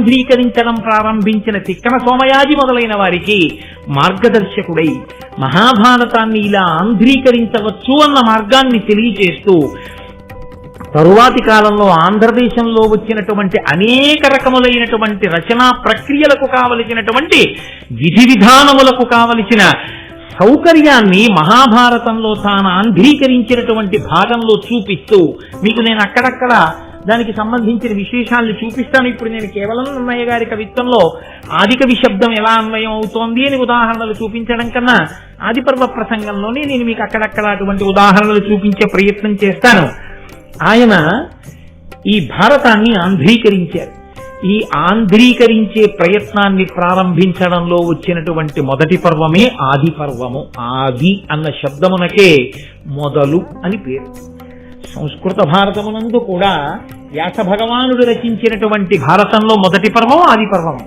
ఆంధ్రీకరించడం ప్రారంభించిన తిక్కన సోమయాజి మొదలైన వారికి మార్గదర్శకుడై మహాభారతాన్ని ఇలా ఆంధ్రీకరించవచ్చు అన్న మార్గాన్ని తెలియజేస్తూ తరువాతి కాలంలో ఆంధ్రదేశంలో వచ్చినటువంటి అనేక రకములైనటువంటి రచనా ప్రక్రియలకు కావలసినటువంటి విధి విధానములకు కావలసిన సౌకర్యాన్ని మహాభారతంలో తాను ఆంధ్రీకరించినటువంటి భాగంలో చూపిస్తూ మీకు నేను అక్కడక్కడ దానికి సంబంధించిన విశేషాలను చూపిస్తాను. ఇప్పుడు నేను కేవలం నన్నయ్య గారి కవిత్వంలో ఆదికవి శబ్దం ఎలా అన్వయం అవుతోంది అని ఉదాహరణలు చూపించడం కన్నా ఆదిపర్వ ప్రసంగంలోనే నేను మీకు అక్కడక్కడ అటువంటి ఉదాహరణలు చూపించే ప్రయత్నం చేస్తాను. ఆయన ఈ భారతాన్ని ఆంధ్రీకరించారు. ఈ ఆంధ్రీకరించే ప్రయత్నాన్ని ప్రారంభించడంలో వచ్చినటువంటి మొదటి పర్వమే ఆది పర్వము. ఆది అన్న శబ్దమునకే మొదలు అని పేరు. సంస్కృత భారతమునందు కూడా వ్యాస భగవానుడు రచించినటువంటి భారతంలో మొదటి పర్వం ఆది పర్వము.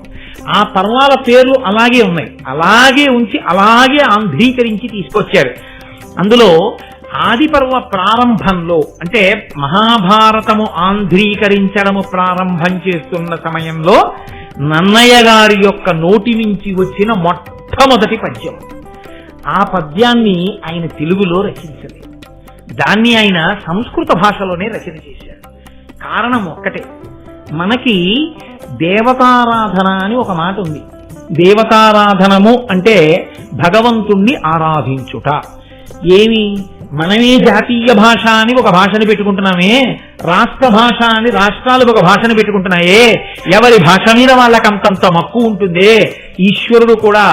ఆ పర్వాల పేర్లు అలాగే ఉన్నాయి. అలాగే ఉంచి అలాగే ఆంధ్రీకరించి తీసుకొచ్చారు. అందులో ఆది పర్వ ప్రారంభంలో అంటే మహాభారతము ఆంధ్రీకరించడము ప్రారంభం చేస్తున్న సమయంలో నన్నయ్య గారి యొక్క నోటి నుంచి వచ్చిన మొట్టమొదటి పద్యం. ఆ పద్యాన్ని ఆయన తెలుగులో రచించలేదు. దాన్ని ఆయన సంస్కృత భాషలోనే రచన చేశారు. కారణం ఒక్కటే, మనకి దేవతారాధన అని ఒక మాట ఉంది. దేవతారాధనము అంటే భగవంతుణ్ణి ఆరాధించుట. ఏమి, మనమే జాతీయ భాష అని ఒక భాషను పెట్టుకుంటున్నామే, రాష్ట్ర భాష అని రాష్ట్రాలకు ఒక భాషను పెట్టుకుంటున్నాయే, ఎవరి భాష మీద వాళ్ళకి అంతంత మక్కువ ఉంటుందే. ఈశ్వరుడు కూడా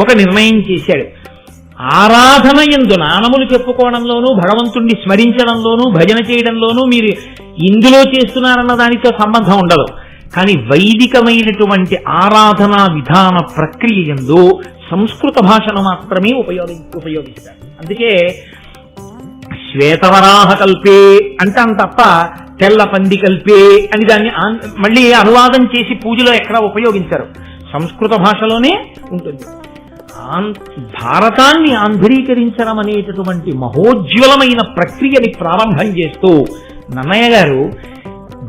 ఒక నిర్ణయం చేశాడు. ఆరాధన యందు నామములు చెప్పుకోవడంలోనూ భగవంతుణ్ణి స్మరించడంలోనూ భజన చేయడంలోనూ మీరు ఇందులో చేస్తున్నారన్న దానితో సంబంధం ఉండదు. కానీ వైదికమైనటువంటి ఆరాధనా విధాన ప్రక్రియ యందు సంస్కృత భాషను మాత్రమే ఉపయోగిస్తారు. అందుకే శ్వేతవరాహ కల్పే అంటాం తప్ప తెల్ల పంది కల్పే అని దాన్ని మళ్ళీ అనువాదం చేసి పూజలో ఎక్కడా ఉపయోగించరు. సంస్కృత భాషలోనే ఉంటుంది. భారతాన్ని ఆంధ్రీకరించడం అనేటటువంటి మహోజ్వలమైన ప్రక్రియని ప్రారంభం చేస్తూ నన్నయ్య గారు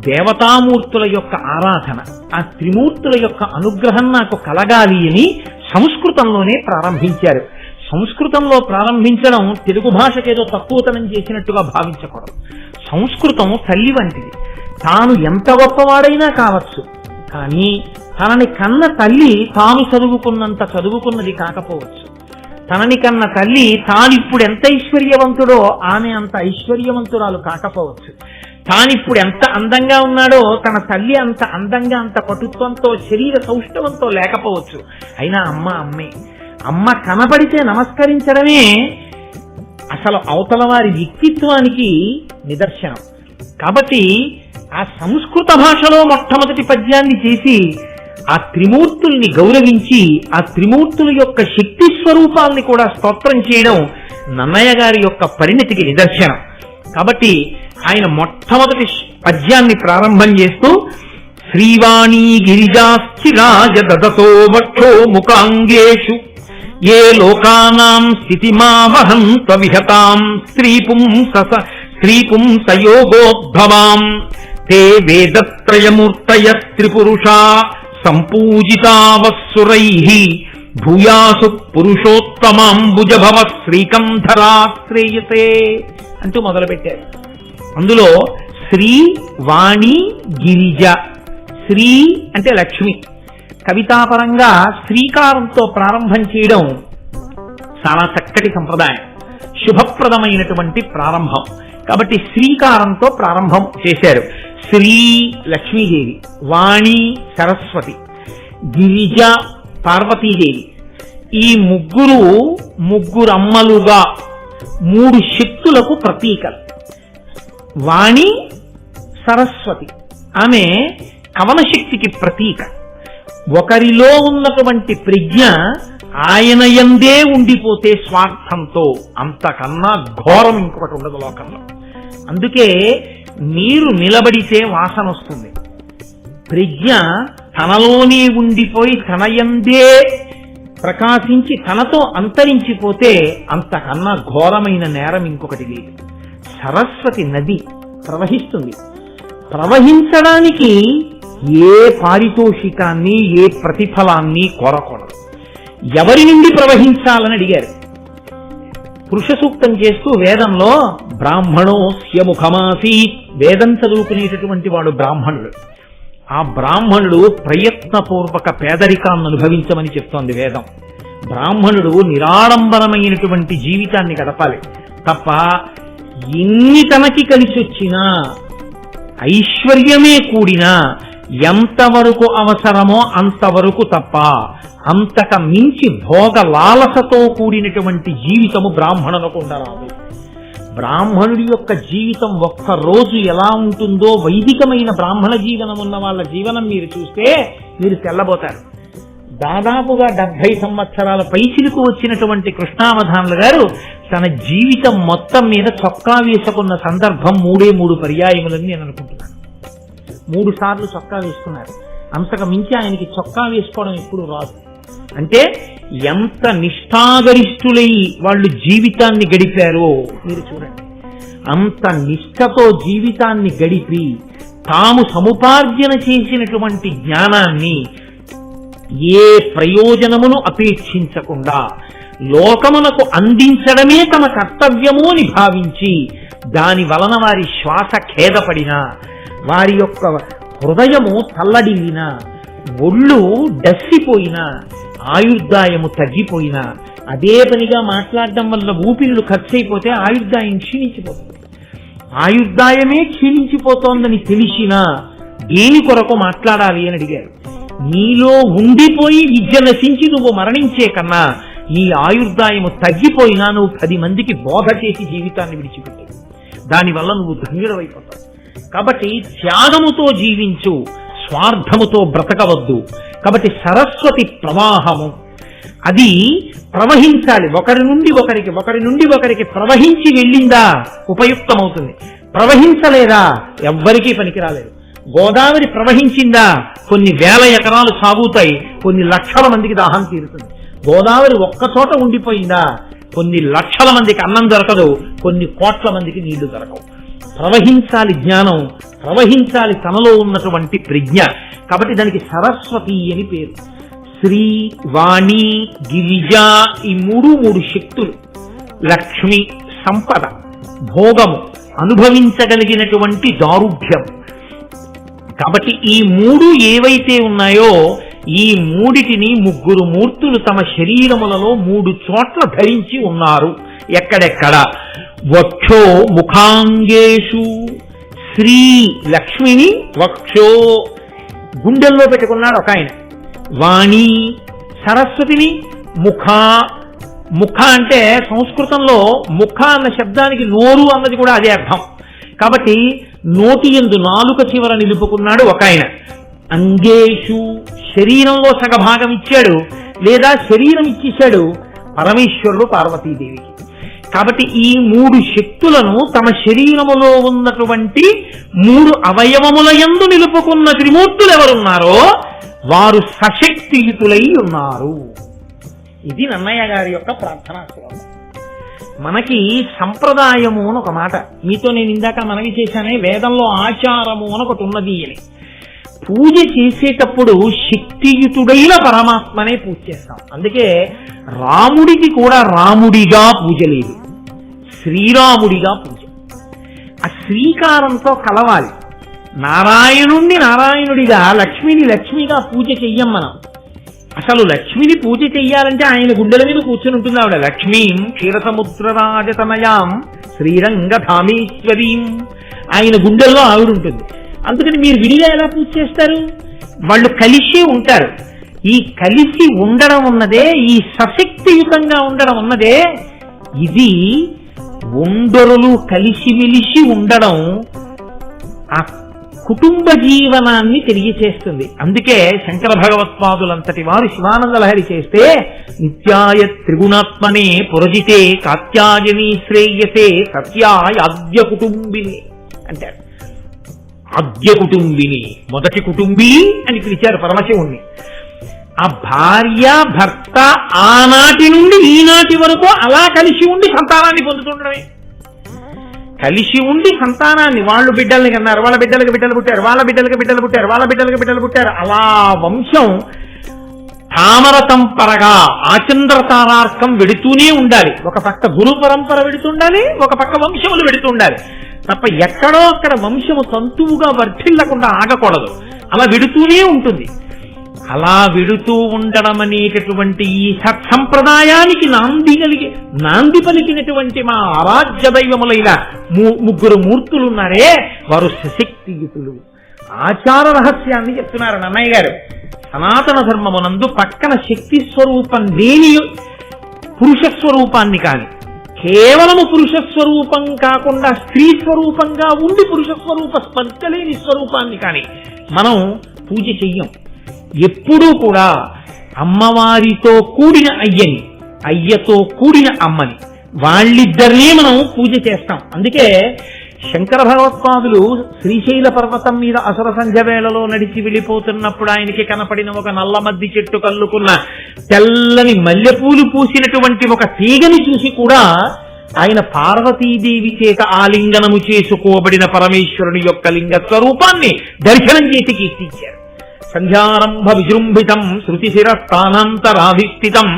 దేవతామూర్తుల యొక్క ఆరాధన, ఆ త్రిమూర్తుల యొక్క అనుగ్రహం నాకు కలగాలి అని సంస్కృతంలోనే ప్రారంభించారు. సంస్కృతంలో ప్రారంభించడం తెలుగు భాషకేదో తక్కువతనం చేసినట్టుగా భావించకూడదు. సంస్కృతం తల్లి వంటిది. తాను ఎంత గొప్పవాడైనా కావచ్చు, కానీ తనని కన్న తల్లి తాను చదువుకున్నంత చదువుకున్నది కాకపోవచ్చు. తనని కన్న తల్లి తానిప్పుడు ఎంత ఐశ్వర్యవంతుడో ఆమె అంత ఐశ్వర్యవంతురాలు కాకపోవచ్చు. తానిప్పుడు ఎంత అందంగా ఉన్నాడో తన తల్లి అంత అందంగా అంత పటుత్వంతో శరీర సౌష్ఠవంతో లేకపోవచ్చు. అయినా అమ్మే. అమ్మ కనబడితే నమస్కరించడమే అసలు అవతల వారి వ్యక్తిత్వానికి నిదర్శనం. కాబట్టి ఆ సంస్కృత భాషలో మొట్టమొదటి పద్యాన్ని చేసి ఆ త్రిమూర్తుల్ని గౌరవించి ఆ త్రిమూర్తుల యొక్క శక్తి స్వరూపాల్ని కూడా స్తోత్రం చేయడం నన్నయ్య గారి యొక్క పరిణతికి నిదర్శనం. కాబట్టి ఆయన మొట్టమొదటి పద్యాన్ని ప్రారంభం చేస్తూ శ్రీవాణీ గిరిజాశ్చిరాజ దదతో వక్షో ముఖాంగేషు ఏ లోకానాం స్థితిమావహంత విహతాం స్త్రీపుంసయోగోద్భవాం తే వేదత్రయమూర్తయ త్రిపురుషా సంపూజితావస్సురైః భూయాసు పురుషోత్తమాంబుజభవ శ్రీకంధరా శ్రేయసే అంటూ మొదలుపెట్టారు. అందులో శ్రీ, వాణి, గిరిజ. శ్రీ అంటే లక్ష్మి. కవితాపరంగా శ్రీకారంతో ప్రారంభం చేయడం చాలా చక్కటి సంప్రదాయం, శుభప్రదమైనటువంటి ప్రారంభం. కాబట్టి శ్రీకారంతో ప్రారంభం చేశారు. శ్రీ లక్ష్మీదేవి, వాణి సరస్వతి, గిరిజ పార్వతీదేవి. ఈ ముగ్గురమ్మలుగా మూడు శక్తులకు ప్రతీకలు. వాణి సరస్వతి ఆమె కవన శక్తికి ప్రతీక. ఒకరిలో ఉన్నటువంటి ప్రజ్ఞ ఆయన యందే ఉండిపోతే స్వార్థంతో అంతకన్నా ఘోరం ఇంకొకటి ఉండదు లోకంలో. అందుకే నీరు నిలబడితే వాసన వస్తుంది. ప్రజ్ఞ తనలోనే ఉండిపోయి తనయందే ప్రకాశించి తనతో అంతరించిపోతే అంతకన్నా ఘోరమైన నేరం ఇంకొకటి లేదు. సరస్వతి నది ప్రవహిస్తుంది. ప్రవహించడానికి ఏ పారితోషికాన్ని ఏ ప్రతిఫలాన్ని కోరకూడదు. ఎవరి నుండి ప్రవహించాలని అడిగారు. పురుష సూక్తం చేస్తూ వేదంలో బ్రాహ్మణోస్య ముఖమాసీత్, వేదం చదువుకునేటటువంటి వాడు బ్రాహ్మణుడు. ఆ బ్రాహ్మణుడు ప్రయత్నపూర్వక పేదరికాన్ని అనుభవించమని చెప్తోంది వేదం. బ్రాహ్మణుడు నిరాడంబరమైనటువంటి జీవితాన్ని గడపాలి తప్ప ఎన్ని తనకి కలిసి వచ్చినా ఐశ్వర్యమే కూడినా ఎంతవరకు అవసరమో అంతవరకు తప్ప అంతక మించి భోగ లాలసతో కూడినటువంటి జీవితము బ్రాహ్మణులకు ఉండరాదు. బ్రాహ్మణుడి యొక్క జీవితం ఒక్కరోజు ఎలా ఉంటుందో వైదికమైన బ్రాహ్మణ జీవనం ఉన్న వాళ్ళ జీవనం మీరు చూస్తే మీరు తెల్లబోతారు. దాదాపుగా 70 సంవత్సరాల పైచిలకు వచ్చినటువంటి కృష్ణావధానులు గారు తన జీవితం మొత్తం మీద చొక్కా వేసుకున్న సందర్భం 3 పర్యాయములని నేను అనుకుంటున్నాను. 3 సార్లు చొక్కా వేసుకున్నారు. అంతకు మించి ఆయనకి చొక్కా వేసుకోవడం ఎప్పుడు రాదు. అంటే ఎంత నిష్ఠాగరిష్ఠులై వాళ్ళు జీవితాన్ని గడిపారో మీరు చూడండి. అంత నిష్ఠతో జీవితాన్ని గడిపి తాము సముపార్జన చేసినటువంటి జ్ఞానాన్ని ఏ ప్రయోజనమును అపేక్షించకుండా లోకమునకు అందించడమే తమ కర్తవ్యము అని భావించి దాని వలన వారి శ్వాస ఖేదపడినా, వారి యొక్క హృదయము తల్లడిల్లినా, ఒళ్ళు డస్సిపోయినా, ఆయుర్దాయము తగ్గిపోయినా, అదే పనిగా మాట్లాడడం వల్ల ఊపిరులు ఖర్చయిపోతే ఆయుర్దాయం క్షీణించిపోతుంది. ఆయుర్దాయమే క్షీణించిపోతోందని తెలిసినా దేని కొరకు మాట్లాడాలి అని అడిగారు. నీలో ఉండిపోయి విద్య నశించి నువ్వు మరణించే కన్నా నీ ఆయుర్దాయము తగ్గిపోయినా నువ్వు 10 మందికి బోధ చేసి జీవితాన్ని విడిచిపెట్టావు. దానివల్ల నువ్వు ధన్యుడవైపోతావు. కాబట్టి త్యాగముతో జీవించు, స్వార్థముతో బ్రతకవద్దు. కాబట్టి సరస్వతి ప్రవాహము అది ప్రవహించాలి. ఒకరి నుండి ఒకరికి ప్రవహించి వెళ్ళిందా ఉపయుక్తమవుతుంది. ప్రవహించలేదా ఎవ్వరికీ పనికిరాలేదు. గోదావరి ప్రవహించిందా కొన్ని వేల ఎకరాలు సాగుతాయి, కొన్ని లక్షల మందికి దాహం తీరుతుంది. గోదావరి ఒక్కచోట ఉండిపోయిందా కొన్ని లక్షల మందికి అన్నం దొరకదు, కొన్ని కోట్ల మందికి నీళ్లు దొరకవు. ప్రవహించాలి జ్ఞానం, ప్రవహించాలి తనలో ఉన్నటువంటి ప్రజ్ఞ. కాబట్టి దానికి సరస్వతి అని పేరు. శ్రీ, వాణి, గిరిజ ఈ 3 శక్తులు. లక్ష్మి సంపద, భోగము, అనుభవించగలిగినటువంటి దారుఢ్యం. కాబట్టి ఈ 3 ఏవైతే ఉన్నాయో ఈ 3టిని 3 మూర్తులు తమ శరీరములలో 3 చోట్ల ధరించి ఉన్నారు. ఎక్కడెక్కడ? వక్షో ముఖాంగేషు. శ్రీ లక్ష్మిని వక్షో గుండెల్లో పెట్టుకున్నాడు ఒక ఆయన. వాణి సరస్వతిని ముఖ అంటే సంస్కృతంలో ముఖ అన్న శబ్దానికి నోరు అన్నది కూడా అదే అర్థం. కాబట్టి నోటి యందు నాలుక చివర నిలుపుకున్నాడు ఒక ఆయన. అంగేషు శరీరంలో సగభాగం ఇచ్చాడు, లేదా శరీరం ఇచ్చేశాడు పరమేశ్వరుడు పార్వతీదేవికి. కాబట్టి ఈ 3 శక్తులను తమ శరీరములో ఉన్నటువంటి 3 అవయవముల యందు నిలుపుకున్న త్రిమూర్తులు ఎవరున్నారో వారు సశక్తియుతులై ఉన్నారు. ఇది నన్నయ్య గారి యొక్క ప్రార్థనా శ్లోకం. మనకి సంప్రదాయము అని ఒక మాట మీతో నేను ఇందాక మనవి చేశానే, వేదంలో ఆచారము అని ఒకటి ఉన్నది అని. పూజ చేసేటప్పుడు శక్తియుతుడైన పరమాత్మనే పూజ చేస్తాం. అందుకే రాముడికి కూడా రాముడిగా పూజ లేదు, శ్రీరాముడిగా పూజ. ఆ శ్రీకారంతో కలవాలి. నారాయణుణ్ణి నారాయణుడిగా, లక్ష్మిని లక్ష్మిగా పూజ చెయ్యం మనం. అసలు లక్ష్మిని పూజ చెయ్యాలంటే ఆయన గుండెల మీద కూర్చొని ఉంటుంది ఆవిడ. లక్ష్మీం క్షీరసముద్రరాజతనయాం శ్రీరంగధామేశ్వరీం, ఆయన గుండెల్లో ఆవిడ ఉంటుంది. అందుకని మీరు విడిగా ఎలా పూజ చేస్తారు? వాళ్ళు కలిసి ఉంటారు. ఈ కలిసి ఉండడం ఉన్నదే, ఈ సశక్తియుతంగా ఉండడం ఉన్నదే, ఇది ఉండరులు కలిసిమెలిసి ఉండడం ఆ కుటుంబ జీవనాన్ని తెలియచేస్తుంది. అందుకే శంకర భగవత్పాదులంతటి వారు శివానంద లహరి చేస్తే నిత్యాయ త్రిగుణాత్మనే పురజితే కాత్యాయని శ్రేయసే సత్యాయ ఆద్య కుటుంబిని అంటారు. ఆద్య కుటుంబిని, మొదటి కుటుంబి అని పిలిచారు పరమశివుణ్ణి. ఆ భార్య భర్త ఆనాటి నుండి ఈనాటి వరకు అలా కలిసి ఉండి సంతానాన్ని పొందుతుండడమే. కలిసి ఉండి సంతానాన్ని, వాళ్ళు బిడ్డల్ని కన్నారు, వాళ్ళ బిడ్డలకు బిడ్డలు పుట్టారు, వాళ్ళ బిడ్డలకు బిడ్డలు పుట్టారు, వాళ్ళ బిడ్డలకు బిడ్డలు పుట్టారు, అలా వంశం తామరతంపరగా ఆచంద్రతారార్కం వెడుతూనే ఉండాలి. ఒక పక్క గురు పరంపర వెడుతుండాలి, ఒక పక్క వంశములు వెడుతుండాలి తప్ప ఎక్కడో అక్కడ వంశము తంతువుగా వర్ధిల్లకుండా ఆగకూడదు. అలా వెడుతూనే ఉంటుంది. అలా వెడుతూ ఉండడం అనేటటువంటి ఈ సత్సంప్రదాయానికి నాంది పలికినటువంటి మా ఆరాధ్య దైవములైన ముగ్గురు మూర్తులున్నారే, వారు సశక్తియుతులు. ఆచార రహస్యాన్ని చెప్తున్నారు నన్నయ్య గారు. సనాతన ధర్మమునందు పక్కన శక్తి స్వరూపం లేని పురుష స్వరూపాన్ని కాని, కేవలము పురుష స్వరూపం కాకుండా స్త్రీ స్వరూపంగా ఉండి పురుష స్వరూప స్పర్శలేని స్వరూపాన్ని కాని మనం పూజ చెయ్యం. ఎప్పుడూ కూడా అమ్మవారితో కూడిన అయ్యని, అయ్యతో కూడిన అమ్మని, వాళ్ళిద్దరినీ మనం పూజ చేస్తాం. అందుకే శంకర భగవత్పాదులు శ్రీశైల పర్వతం మీద అసుర సంధ్య వేళలో నడిచి వెళ్ళిపోతున్నప్పుడు ఆయనకి కనపడిన ఒక నల్లమద్ది చెట్టు కల్లుకున్న తెల్లని మల్లెపూలు పూసినటువంటి ఒక తీగని చూసి కూడా ఆయన పార్వతీదేవి చేత ఆలింగనము చేసుకోబడిన పరమేశ్వరుని యొక్క లింగ స్వరూపాన్ని దర్శనం చేసి కీర్తించారు. సంధ్యారంభ విజృంభితం శృతిశిరస్థానాంతరాధిష్ఠితం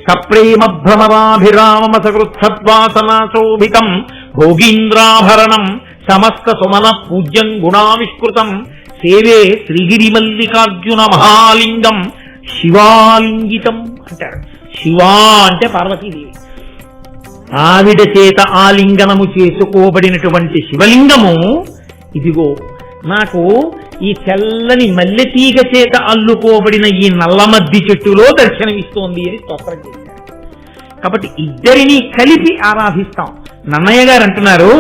సప్రేమ భ్రమరాభిరామ సకృత్సద్వాసనాశోభితం భోగీంద్రాభరణం సమస్త సుమన పూజ్యం గుణావిష్కృతం సేవే శ్రీగిరి మల్లికార్జున మహాలింగం శివాలింగితం అంటారు. శివా అంటే పార్వతీదేవి. ఆవిడ చేత ఆలింగనము చేసుకోబడినటువంటి శివలింగము ఇదిగో నాకు ఈ తెల్లని మల్లెతీగ చేత అల్లుకోబడిన ఈ నల్లమద్ది చెట్టులో దర్శనమిస్తోంది అని స్తోత్రం చేశారు. కాబట్టి ఇద్దరిని కలిపి ఆరాధిస్తాం. నన్నయ్య గారు అంటున్నారు,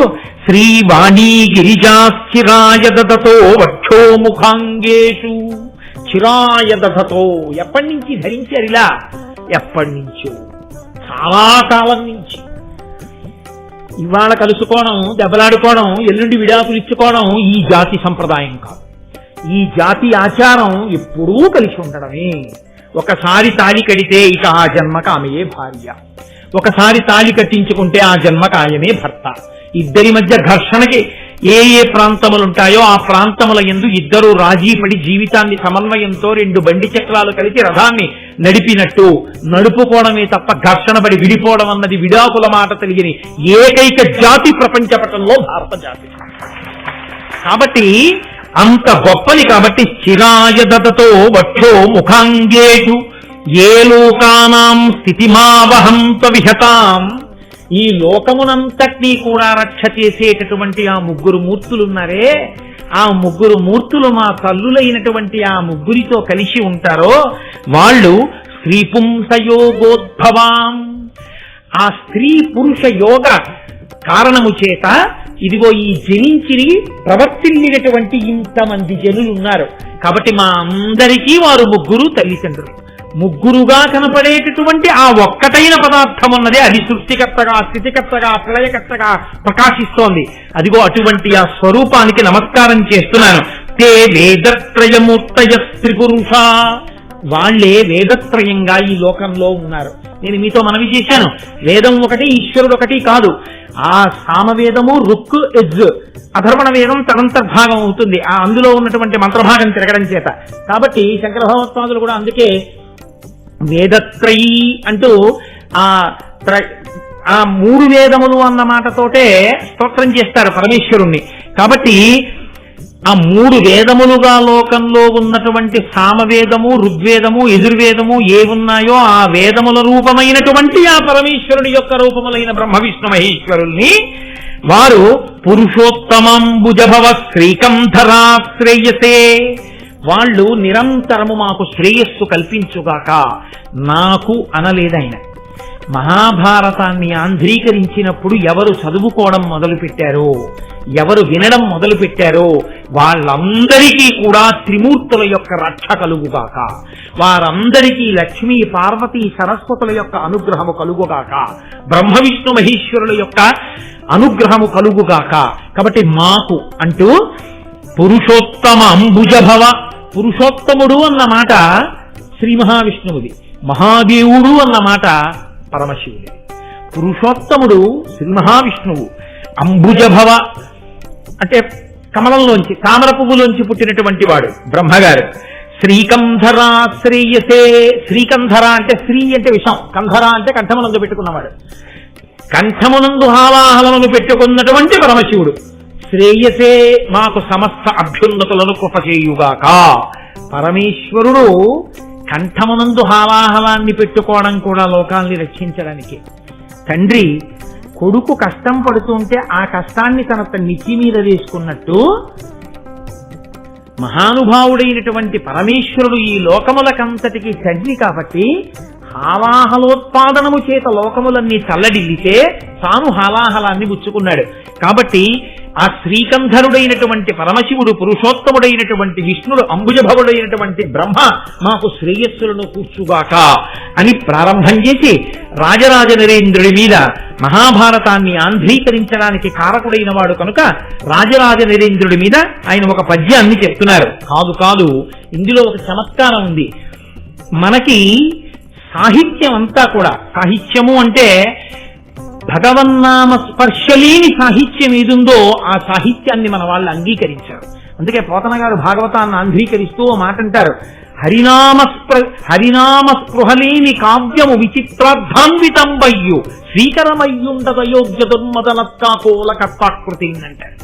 శ్రీవాణీ గిరిజాశ్చిరాయ దదతో వక్షోముఖాంగేషు. చిరాయ దదతో ఎప్పటి నుంచి ధరించారు ఇలా? ఎప్పటి నుంచో, చాలా కాలం నుంచి. ఇవాళ కలుసుకోవడం, దెబ్బలాడుకోవడం, ఎల్లుండి విడాకులు ఇచ్చుకోవడం ఈ జాతి సంప్రదాయం కాదు. ఈ జాతి ఆచారం ఎప్పుడూ కలిసి ఉండడమే. ఒకసారి తాళి కడితే ఇక ఆ జన్మకు ఆమెయే భార్య, ఒకసారి తాళి కట్టించుకుంటే ఆ జన్మకు ఆయనే భర్త. ఇద్దరి మధ్య ఘర్షణకి ఏ ఏ ప్రాంతములుంటాయో ఆ ప్రాంతముల యందు ఇద్దరు రాజీపడి జీవితాన్ని సమన్వయంతో రెండు బండి చక్రాలు కలిసి రథాన్ని నడిపినట్టు నడుపుకోవడమే తప్ప ఘర్షణ పడి విడిపోవడం అన్నది విడాకుల మాట తెలియని ఏకైక జాతి ప్రపంచపటంలో భారత జాతి. కాబట్టి అంత గొప్పది. కాబట్టి చిరాయ దదతో వక్షో ముఖాంగేషు ఏ లోకానాం స్థితిమావహంత విహతాం. ఈ లోకమునంతటినీ కూడా రక్ష చేసేటటువంటి ఆ ముగ్గురు మూర్తులున్నారే, ఆ ముగ్గురు మూర్తులు మా తల్లులైనటువంటి ఆ ముగ్గురితో కలిసి ఉంటారో వాళ్ళు స్త్రీ పుంసయోగోద్భవాం. ఆ స్త్రీ పురుష యోగ కారణము చేత ఇదిగో ఈ జనించి ప్రవర్తిల్లినటువంటి ఇంతమంది జనులున్నారు. కాబట్టి మా అందరికీ వారు ముగ్గురు తల్లిదండ్రులు. ముగ్గురుగా కనపడేటటువంటి ఆ ఒక్కటైన పదార్థం ఉన్నదే అది సృష్టికర్తగా, స్థితికర్తగా, ప్రళయకర్తగా ప్రకాశిస్తోంది. అదిగో అటువంటి ఆ స్వరూపానికి నమస్కారం చేస్తున్నాను. తే వేదత్రయమూర్తయ స్త్రీపురుష. వాళ్లే వేదత్రయంగా ఈ లోకంలో ఉన్నారు. నేను మీతో మనవి చేశాను, వేదం ఒకటి, ఈశ్వరుడు ఒకటి కాదు. ఆ సామవేదము రుక్ ఎజ్, అధర్వణ వేదం తనంతర్భాగం అవుతుంది ఆ అందులో ఉన్నటువంటి మంత్రభాగం తిరగడం చేత. కాబట్టి శంకర భగవత్పాదులు కూడా అందుకే వేదత్రయీ అంటూ ఆ మూడు వేదములు అన్న మాటతోటే స్తోత్రం చేస్తారు పరమేశ్వరుణ్ణి. కాబట్టి ఆ మూడు వేదములుగా లోకంలో ఉన్నటువంటి సామవేదము, ఋగ్వేదము, యజుర్వేదము ఏవున్నాయో ఆ వేదముల రూపమైనటువంటి ఆ పరమేశ్వరుడి యొక్క రూపములైన బ్రహ్మ విష్ణు మహేశ్వరుల్ని వారు పురుషోత్తమంబుజభవ శ్రీకంధరాశ్రేయసే. వాళ్ళు నిరంతరము మాకు శ్రేయస్సు కల్పించుగాక. నాకు అనలేదాయన. మహాభారతాన్ని ఆంధ్రీకరించినప్పుడు ఎవరు చదువుకోవడం మొదలు పెట్టారో, ఎవరు వినడం మొదలు పెట్టారో వాళ్ళందరికీ కూడా త్రిమూర్తుల యొక్క రక్ష కలుగుగాక. వారందరికీ లక్ష్మీ పార్వతీ సరస్వతుల యొక్క అనుగ్రహము కలుగుగాక. బ్రహ్మ విష్ణు మహేశ్వరుల యొక్క అనుగ్రహము కలుగుగాక. కాబట్టి మాకు అంటూ పురుషోత్తమ అంబుజభవ. పురుషోత్తముడు అన్న మాట శ్రీ మహావిష్ణువుది, మహాదేవుడు అన్న మాట పరమశివుడి. పురుషోత్తముడు శ్రీ మహావిష్ణువు, అంబుజభవ అంటే కమలంలోంచి తామర పువ్వులోంచి పుట్టినటువంటి వాడు బ్రహ్మగారు. శ్రీకంధరా శ్రేయసే, శ్రీకంధర అంటే శ్రీ అంటే విషం, కంధర అంటే కంఠమునందు పెట్టుకున్నవాడు. కంఠమునందు హావాహలమును పెట్టుకున్నటువంటి పరమశివుడు. శ్రేయసే మాకు సమస్త అభ్యున్నతులను కృప చేయుగాక. పరమేశ్వరుడు కంఠమునందు హావాహలాన్ని పెట్టుకోవడం కూడా లోకాల్ని రక్షించడానికి. తండ్రి కొడుకు కష్టం పడుతుంటే ఆ కష్టాన్ని తన నెత్తి మీద వేసుకున్నట్టు మహానుభావుడైనటువంటి పరమేశ్వరుడు ఈ లోకములకంతటికి తండ్రి కాబట్టి హాలాహలోత్పాదనము చేత లోకములన్నీ చల్లడిల్లితే తాను హాలాహలాన్ని పుచ్చుకున్నాడు. కాబట్టి ఆ శ్రీకంధరుడైనటువంటి పరమశివుడు, పురుషోత్తముడైనటువంటి విష్ణుడు, అంబుజభవుడైనటువంటి బ్రహ్మ మాకు శ్రేయస్సులను కూర్చుగాక అని ప్రారంభం చేసి రాజరాజ నరేంద్రుడి మీద మహాభారతాన్ని ఆంధ్రీకరించడానికి కారకుడైన వాడు కనుక రాజరాజ నరేంద్రుడి మీద ఆయన ఒక పద్యాన్ని చెప్తున్నారు. కాదు, ఇందులో ఒక చమత్కారం ఉంది. మనకి సాహిత్యం అంతా కూడా, సాహిత్యము అంటే భగవన్నామ స్పర్శలేని సాహిత్యం ఏదుందో ఆ సాహిత్యాన్ని మన వాళ్ళు అంగీకరించారు. అందుకే పోతన గారు భాగవతాన్ని ఆంధ్రీకరిస్తూ ఓ మాట అంటారు, హరినామ స్పృహలేని కావ్యము విచిత్రార్థాన్వితంబయ్యు శ్రీకరమయ్యుండదయోగ్య దుర్మదనత్కాకోల కర్తాకృతి అంటారు.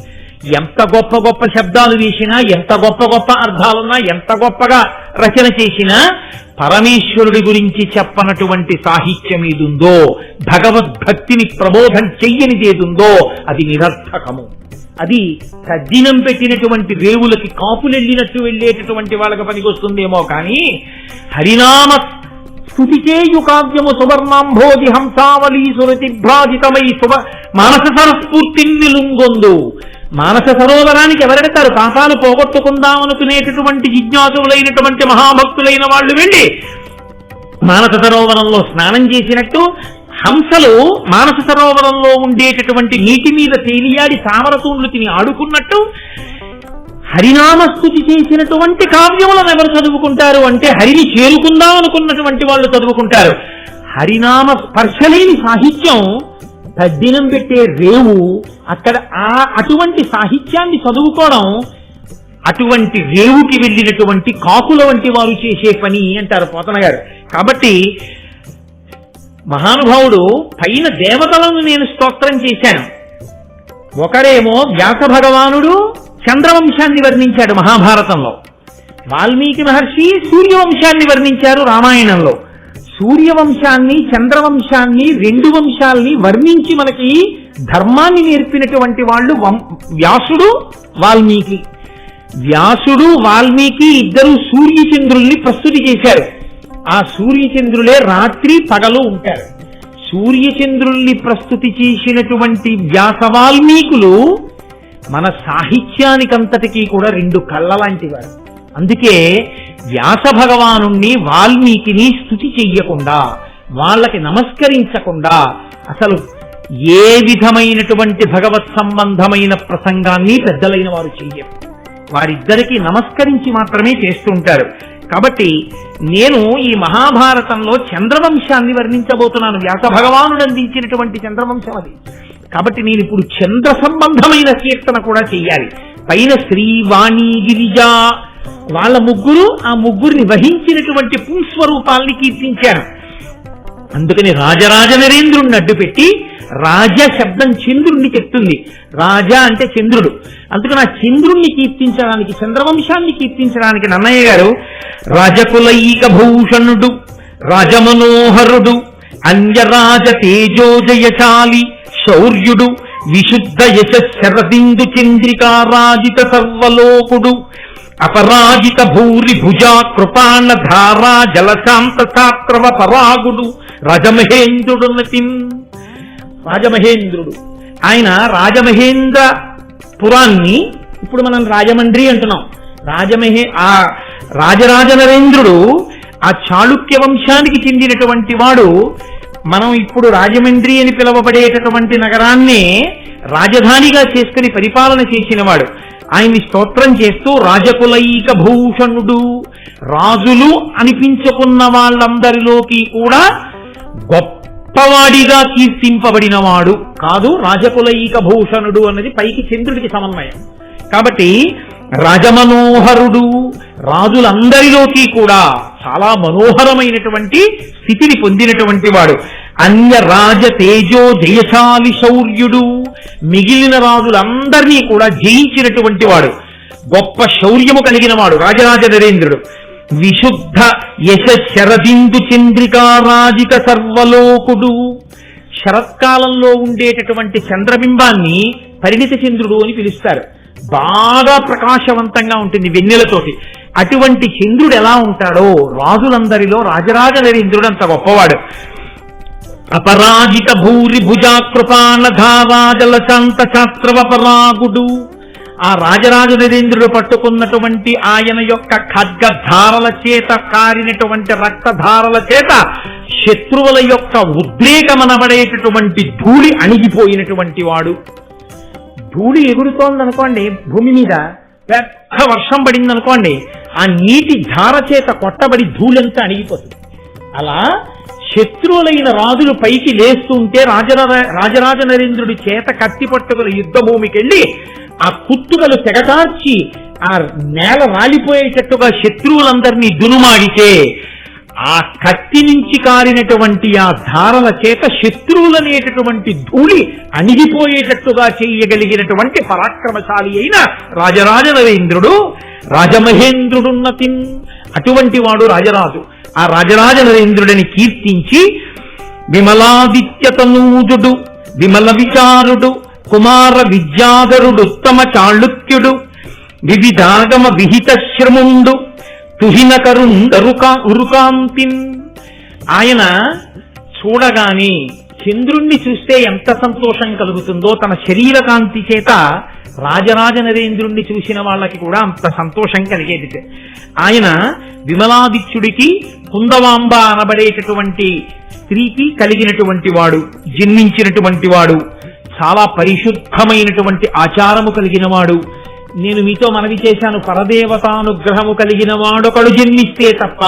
ఎంత గొప్ప గొప్ప శబ్దాలు వేసినా, ఎంత గొప్ప గొప్ప అర్థాలున్నా, ఎంత గొప్పగా రచన చేసినా పరమేశ్వరుడి గురించి చెప్పనటువంటి సాహిత్యం ఏదుందో, భగవద్భక్తిని ప్రబోధం చెయ్యనిదేదుందో అది నిరర్థకము. అది తద్దినం పెట్టినటువంటి రేవులకి కాపులెళ్ళినట్టు వెళ్ళేటటువంటి వాళ్ళకి పనికొస్తుందేమో కానీ హరినామ స్తుతి చేయు కావ్యము సువర్ణాంభోజి హంసావళీ సురతిభ్రాజితమై మానస సరస్ఫూర్తిల్లుంగొందు. మానస సరోవరానికి ఎవరెడతారు? పాపాలు పోగొట్టుకుందామనుకునేటటువంటి జిజ్ఞాసులైనటువంటి మహాభక్తులైన వాళ్ళు వెళ్ళి మానస సరోవరంలో స్నానం చేసినట్టు హంసలు మానస సరోవరంలో ఉండేటటువంటి నీటి మీద తేలియాడి తామరతూన్లు తిని ఆడుకున్నట్టు హరినామస్తుతి చేసినటువంటి కావ్యములను ఎవరు చదువుకుంటారు అంటే హరిని చేరుకుందాం అనుకున్నటువంటి వాళ్ళు చదువుకుంటారు. హరినామ స్పర్శలేని సాహిత్యం తద్దినం పెట్టే రేవు, అక్కడ అటువంటి సాహిత్యాన్ని చదువుకోవడం అటువంటి రేవుకి వెళ్ళినటువంటి కాకుల వంటి వారు చేసే పని అంటారు పోతన గారు. కాబట్టి మహానుభావుడు పైన దేవతలను నేను స్తోత్రం చేశాను. ఒకరేమో వ్యాస భగవానుడు చంద్రవంశాన్ని వర్ణించాడు మహాభారతంలో, వాల్మీకి మహర్షి సూర్యవంశాన్ని వర్ణించారు రామాయణంలో. సూర్యవంశాన్ని చంద్రవంశాన్ని రెండు వంశాల్ని వర్ణించి మనకి ధర్మాన్ని నేర్పినటువంటి వాళ్ళు వ్యాసుడు వాల్మీకి. వ్యాసుడు వాల్మీకి ఇద్దరు సూర్యచంద్రుల్ని ప్రస్తుతి చేశారు. ఆ సూర్యచంద్రులే రాత్రి పగలు ఉంటారు. సూర్యచంద్రుల్ని ప్రస్తుతి చేసినటువంటి వ్యాస వాల్మీకులు మన సాహిత్యానికంతటికీ కూడా రెండు కళ్ళ లాంటి వారు. అందుకే వ్యాస భగవానుణ్ణి వాల్మీకిని స్తుతి చెయ్యకుండా, వాళ్ళకి నమస్కరించకుండా అసలు ఏ విధమైనటువంటి భగవత్ సంబంధమైన ప్రసంగాన్ని పెద్దలైన వారు చెయ్యరు. వారిద్దరికీ నమస్కరించి మాత్రమే చేస్తుంటారు. కాబట్టి నేను ఈ మహాభారతంలో చంద్రవంశాన్ని వర్ణించబోతున్నాను. వ్యాస భగవానుడు అందించినటువంటి చంద్రవంశం అది. కాబట్టి నేను ఇప్పుడు చంద్ర సంబంధమైన కీర్తన కూడా చెయ్యాలి. పైన శ్రీ వాణి గిరిజ వాళ్ళ ముగ్గురు, ఆ ముగ్గురిని వహించినటువంటి పుంస్వరూపాల్ని కీర్తించారు. అందుకని రాజరాజ నరేంద్రుడిని అడ్డుపెట్టి రాజ శబ్దం చంద్రుణ్ణి చెప్తుంది. రాజా అంటే చంద్రుడు. అందుకని ఆ చంద్రుణ్ణి కీర్తించడానికి, చంద్రవంశాన్ని కీర్తించడానికి నన్నయ్య గారు రాజకులైక భూషణుడు రాజమనోహరుడు అన్యరాజ తేజోజయశాలి శౌర్యుడు విశుద్ధ యశరదిందు చంద్రికారాజిత సర్వలోకుడు అపరాజిత భూరి భుజా కృపాణ ధారా జలశాంత శాస్త్రవ పరాగుడు రాజమహేంద్రుడు. రాజమహేంద్రుడు ఆయన రాజమహేంద్రపురాన్ని ఇప్పుడు మనం రాజమండ్రి అంటున్నాం. ఆ రాజరాజ నరేంద్రుడు ఆ చాళుక్య వంశానికి చెందినటువంటి వాడు. మనం ఇప్పుడు రాజమండ్రి అని పిలువబడేటటువంటి నగరాన్ని రాజధానిగా చేసుకుని పరిపాలన చేసిన వాడు. ఆయన్ని స్తోత్రం చేస్తూ రాజకులైక భూషణుడు, రాజులు అనిపించుకున్న వాళ్ళందరిలోకి కూడా గొప్ప గొప్పవాడిగా కీర్తింపబడినవాడు కాదు, రాజకులైక భూషణుడు అన్నది పైకి చంద్రుడికి సమన్వయం. కాబట్టి రాజమనోహరుడు, రాజులందరిలోకి కూడా చాలా మనోహరమైనటువంటి స్థితిని పొందినటువంటి వాడు. అన్య రాజ తేజో జయశాలి శౌర్యుడు, మిగిలిన రాజులందరినీ కూడా జయించినటువంటి వాడు, గొప్ప శౌర్యము కలిగిన వాడు రాజరాజ నరేంద్రుడు. విశుద్ధ యశ శరదిందు చంద్రికారాజిక సర్వలోకుడు, శరత్కాలంలో ఉండేటటువంటి చంద్రబింబాన్ని పరిణిత చంద్రుడు అని పిలుస్తారు. బాగా ప్రకాశవంతంగా ఉంటుంది వెన్నెలతోటి. అటువంటి చంద్రుడు ఎలా ఉంటాడో రాజులందరిలో రాజరాజ నరేంద్రుడు అంత గొప్పవాడు. అపరాజిత భూరి భుజాకృపాన ధారాజల శాంత శాస్త్రవపరాగుడు, ఆ రాజరాజ నరేంద్రుడు పట్టుకున్నటువంటి ఆయన యొక్క ఖడ్గధారల చేత కారినటువంటి రక్తధారల చేత శత్రువుల యొక్క ఉద్రేకమనబడేటటువంటి ధూళి అణిగిపోయినటువంటి వాడు. ధూళి ఎగురుతోందనుకోండి, భూమి మీద పెద్ద వర్షం పడింది అనుకోండి, ఆ నీటి ధార చేత కొట్టబడి ధూళంతా అణిగిపోతుంది. అలా శత్రువులైన రాజులు పైకి లేస్తుంటే రాజరాజ నరేంద్రుడి చేత కత్తి పట్టుకుని యుద్ధ భూమికి వెళ్ళి ఆ కుత్తుకలు తెగటార్చి ఆ నేల రాలిపోయేటట్టుగా శత్రువులందరినీ దునుమాడితే ఆ కత్తి నుంచి కారినటువంటి ఆ ధారల చేత శత్రువులనేటటువంటి ధూళి అణిగిపోయేటట్టుగా చేయగలిగినటువంటి పరాక్రమశాలి అయిన రాజరాజ నరేంద్రుడు, రాజమహేంద్రుడున్నతిన్, అటువంటి వాడు రాజరాజు. ఆ రాజరాజ నరేంద్రుడిని కీర్తించి విమలాదిత్యతనూజుడు, విమల విచారుడు, కుమార విద్యాధరుడు, ఉత్తమ చాళుక్యుడు, వివిధాగమ విహిత శ్రముండు, తుహినకరుండరుకాంతిన్. ఆయన చూడగానే చంద్రుణ్ణి చూస్తే ఎంత సంతోషం కలుగుతుందో తన శరీర కాంతి చేత రాజరాజ నరేంద్రుణ్ణి చూసిన వాళ్ళకి కూడా అంత సంతోషం కలిగేది. ఆయన విమలాదిత్యుడికి కుందవాంబ అనబడేటటువంటి స్త్రీకి కలిగినటువంటి వాడు, జన్మించినటువంటి వాడు, చాలా పరిశుద్ధమైనటువంటి ఆచారము కలిగిన వాడు. నేను మీతో మనవి చేశాను, పరదేవతానుగ్రహము కలిగిన వాడొకడు జన్మిస్తే తప్ప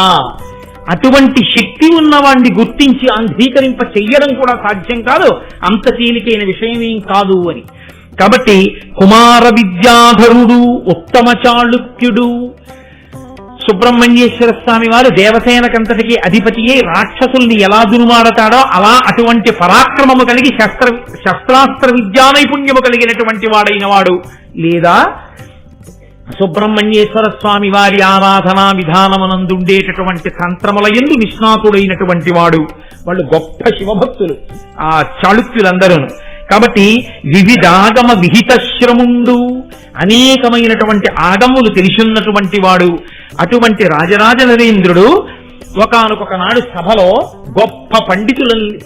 అటువంటి శక్తి ఉన్నవాడిని గుర్తించి అంగీకరింప చెయ్యడం కూడా సాధ్యం కాదు, అంత తేలికైన విషయమేం కాదు అని. కాబట్టి కుమార విద్యాధరుడు, ఉత్తమ చాళుక్యుడు, సుబ్రహ్మణ్యేశ్వర స్వామి వారు దేవసేనకంతటికి అధిపతియే రాక్షసుల్ని ఎలా దునుమాడతాడో అలా అటువంటి పరాక్రమము కలిగి శస్త్రాస్త్ర విద్యా నైపుణ్యము కలిగినటువంటి వాడైన వాడు. లేదా సుబ్రహ్మణ్యేశ్వర స్వామి వారి ఆరాధనా విధానమునందుండేటటువంటి తంత్రముల యందు నిష్ణాతుడైనటువంటి వాడు. వాళ్ళు గొప్ప శివభక్తులు ఆ చాళుక్యులందరూ. కాబట్టి వివిధాగమ విహిత శ్రముండు, అనేకమైనటువంటి ఆగములు తెలిసిన్నటువంటి వాడు. అటువంటి రాజరాజ నరేంద్రుడు ఒకానొక నాడు సభలో గొప్ప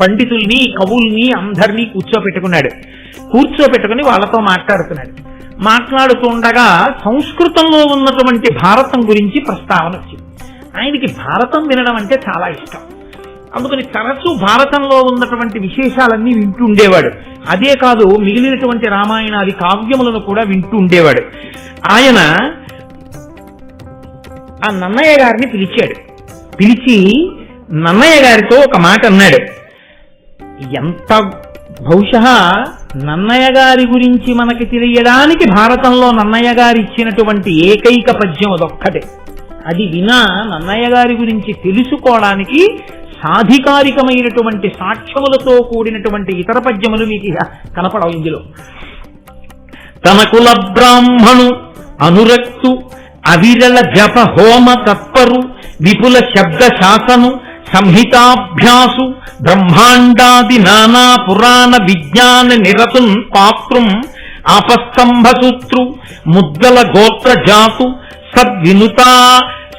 పండితుల్ని కవుల్ని అందరినీ కూర్చోపెట్టుకుని వాళ్ళతో మాట్లాడుతున్నాడు. మాట్లాడుతుండగా సంస్కృతంలో ఉన్నటువంటి భారతం గురించి ప్రస్తావన వచ్చింది. ఆయనకి భారతం వినడం అంటే చాలా ఇష్టం. అందుకని తరచూ భారతంలో ఉన్నటువంటి విశేషాలన్నీ వింటూ ఉండేవాడు. అదే కాదు, మిగిలినటువంటి రామాయణాది కావ్యములను కూడా వింటూ ఉండేవాడు. ఆయన ఆ నన్నయ్య గారిని పిలిచి నన్నయ్య గారితో ఒక మాట అన్నాడు. ఎంత బహుశా నన్నయ్య గారి గురించి మనకి తెలియడానికి భారతంలో నన్నయ్య గారు ఇచ్చినటువంటి ఏకైక పద్యం అదొక్కటే. అది వినా నన్నయ్య గారి గురించి తెలుసుకోవడానికి సాధికారికమైనటువంటి సాక్ష్యములతో కూడినటువంటి ఇతర పద్యములు మీకు కనపడవు ఇందులో. తన కుల బ్రాహ్మణు అనురక్తు అవిరల జప హోమ తత్పరు విపుల శబ్ద శాసను సంహితాభ్యాసు బ్రహ్మాండాది నానా పురాణ విజ్ఞాన నిరతున్ పాత్రం ఆపస్తంభసూత్రు ముద్దల గోత్ర జాతు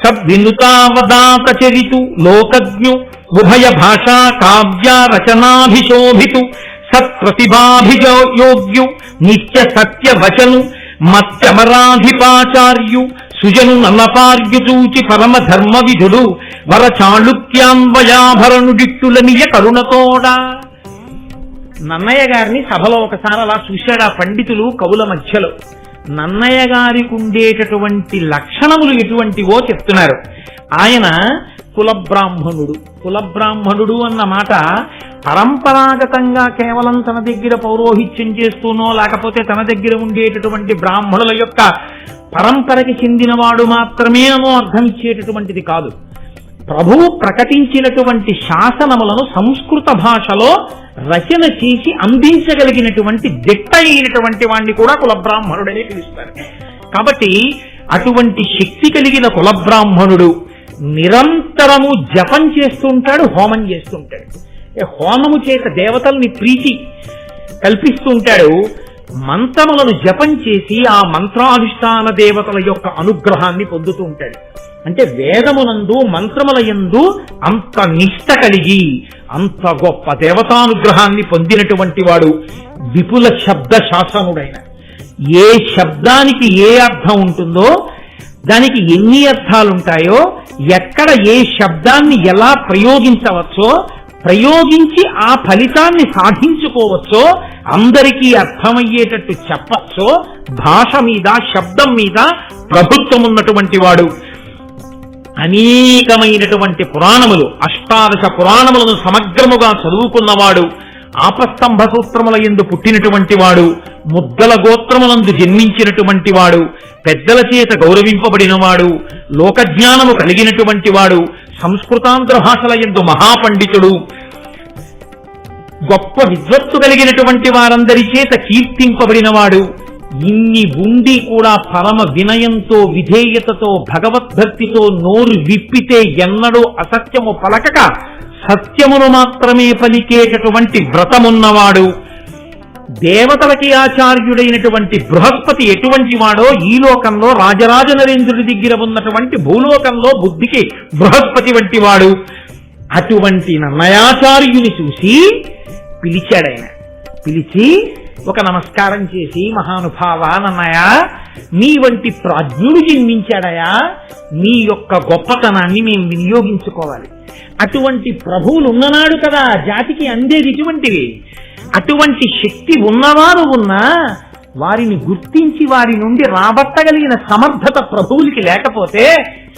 సద్వినుతావదాత చరితు లోకజ్ఞు ఉభయ భాషా కావ్య రచనాభిశోభితు సత్ప్రతిభాభియోగ్యు నిత్య సత్య వచను మత్యమరాధిపాచార్యు సుజను నన్నపార్యు చూచి పరమ ధర్మ విధుడు వర చాళుక్యాన్వయాభరణుడిట్టులనియ కరుణతోడా. నన్నయ్య గారిని సభలో ఒకసారి అలా చూశాడు ఆ పండితులు కవుల మధ్యలో. నన్నయ్య గారికి ఉండేటటువంటి లక్షణములు ఎటువంటివో చెప్తున్నారు. ఆయన కులబ్రాహ్మణుడు అన్న మాట పరంపరాగతంగా కేవలం తన దగ్గర పౌరోహిత్యం చేస్తూనో లేకపోతే తన దగ్గర ఉండేటటువంటి బ్రాహ్మణుల యొక్క పరంపరకి చెందినవాడు మాత్రమేనో అర్థం ఇచ్చేటటువంటిది కాదు. ప్రభువు ప్రకటించినటువంటి శాసనములను సంస్కృత భాషలో రచన చేసి అందించగలిగినటువంటి దిట్ట అయినటువంటి వాణ్ణి కూడా కులబ్రాహ్మణుడనే పిలుస్తారు. కాబట్టి అటువంటి శక్తి కలిగిన కులబ్రాహ్మణుడు నిరంతరము జపం చేస్తుంటాడు, హోమం చేస్తుంటాడు. హోమము చేత దేవతల్ని ప్రీతి కల్పిస్తుంటాడు. మంత్రములను జపం చేసి ఆ మంత్రాధిష్టాన దేవతల యొక్క అనుగ్రహాన్ని పొందుతూ ఉంటాడు. అంటే వేదమునందు మంత్రముల యందు అంత నిష్ట కలిగి అంత గొప్ప దేవతానుగ్రహాన్ని పొందినటువంటి వాడు విపుల శబ్ద శాసనుడైన. ఏ శబ్దానికి ఏ అర్థం ఉంటుందో, దానికి ఎన్ని అర్థాలుంటాయో, ఎక్కడ ఏ శబ్దాన్ని ఎలా ప్రయోగించవచ్చో, ప్రయోగించి ఆ ఫలితాన్ని సాధించుకోవచ్చో, అందరికీ అర్థమయ్యేటట్టు చెప్పచ్చో, భాష మీద శబ్దం మీద ప్రభుత్వం ఉన్నటువంటి వాడు. అనేకమైనటువంటి పురాణములు, అష్టాదశ పురాణములను సమగ్రముగా చదువుకున్నవాడు, ఆపస్తంభ సూత్రముల యందు పుట్టినటువంటి వాడు, ముద్దల గోత్రములందు జన్మించినటువంటి వాడు, పెద్దల చేత గౌరవింపబడినవాడు, లోకజ్ఞానము కలిగినటువంటి వాడు, సంస్కృతాంధ్ర భాషల యందు మహాపండితుడు, గొప్ప విద్వత్తు కలిగినటువంటి వారందరి చేత కీర్తింపబడినవాడు. ఇన్ని ఉండి కూడా పరమ వినయంతో విధేయతతో భగవద్భక్తితో నోరు విప్పితే ఎన్నడూ అసత్యము పలకక సత్యమును మాత్రమే పలికేటటువంటి వ్రతమున్నవాడు. దేవతలకి ఆచార్యుడైనటువంటి బృహస్పతి ఎటువంటి వాడో ఈ లోకంలో రాజరాజ నరేంద్రుడి దగ్గర ఉన్నటువంటి భూలోకంలో బుద్ధికి బృహస్పతి వంటి వాడు. అటువంటి నన్నయాచార్యుని చూసి పిలిచాడాయన. పిలిచి ఒక నమస్కారం చేసి, మహానుభావ నన్నయ, నీ వంటి ప్రాజ్ఞుడు జన్మించాడయా, నీ యొక్క గొప్పతనాన్ని మేము వినియోగించుకోవాలి. అటువంటి ప్రభువులు ఉన్ననాడు కదా జాతికి అందేది ఇటువంటివి. అటువంటి శక్తి ఉన్నవారు ఉన్నా వారిని గుర్తించి వారి నుండి రాబట్టగలిగిన సమర్థత ప్రభువులకి లేకపోతే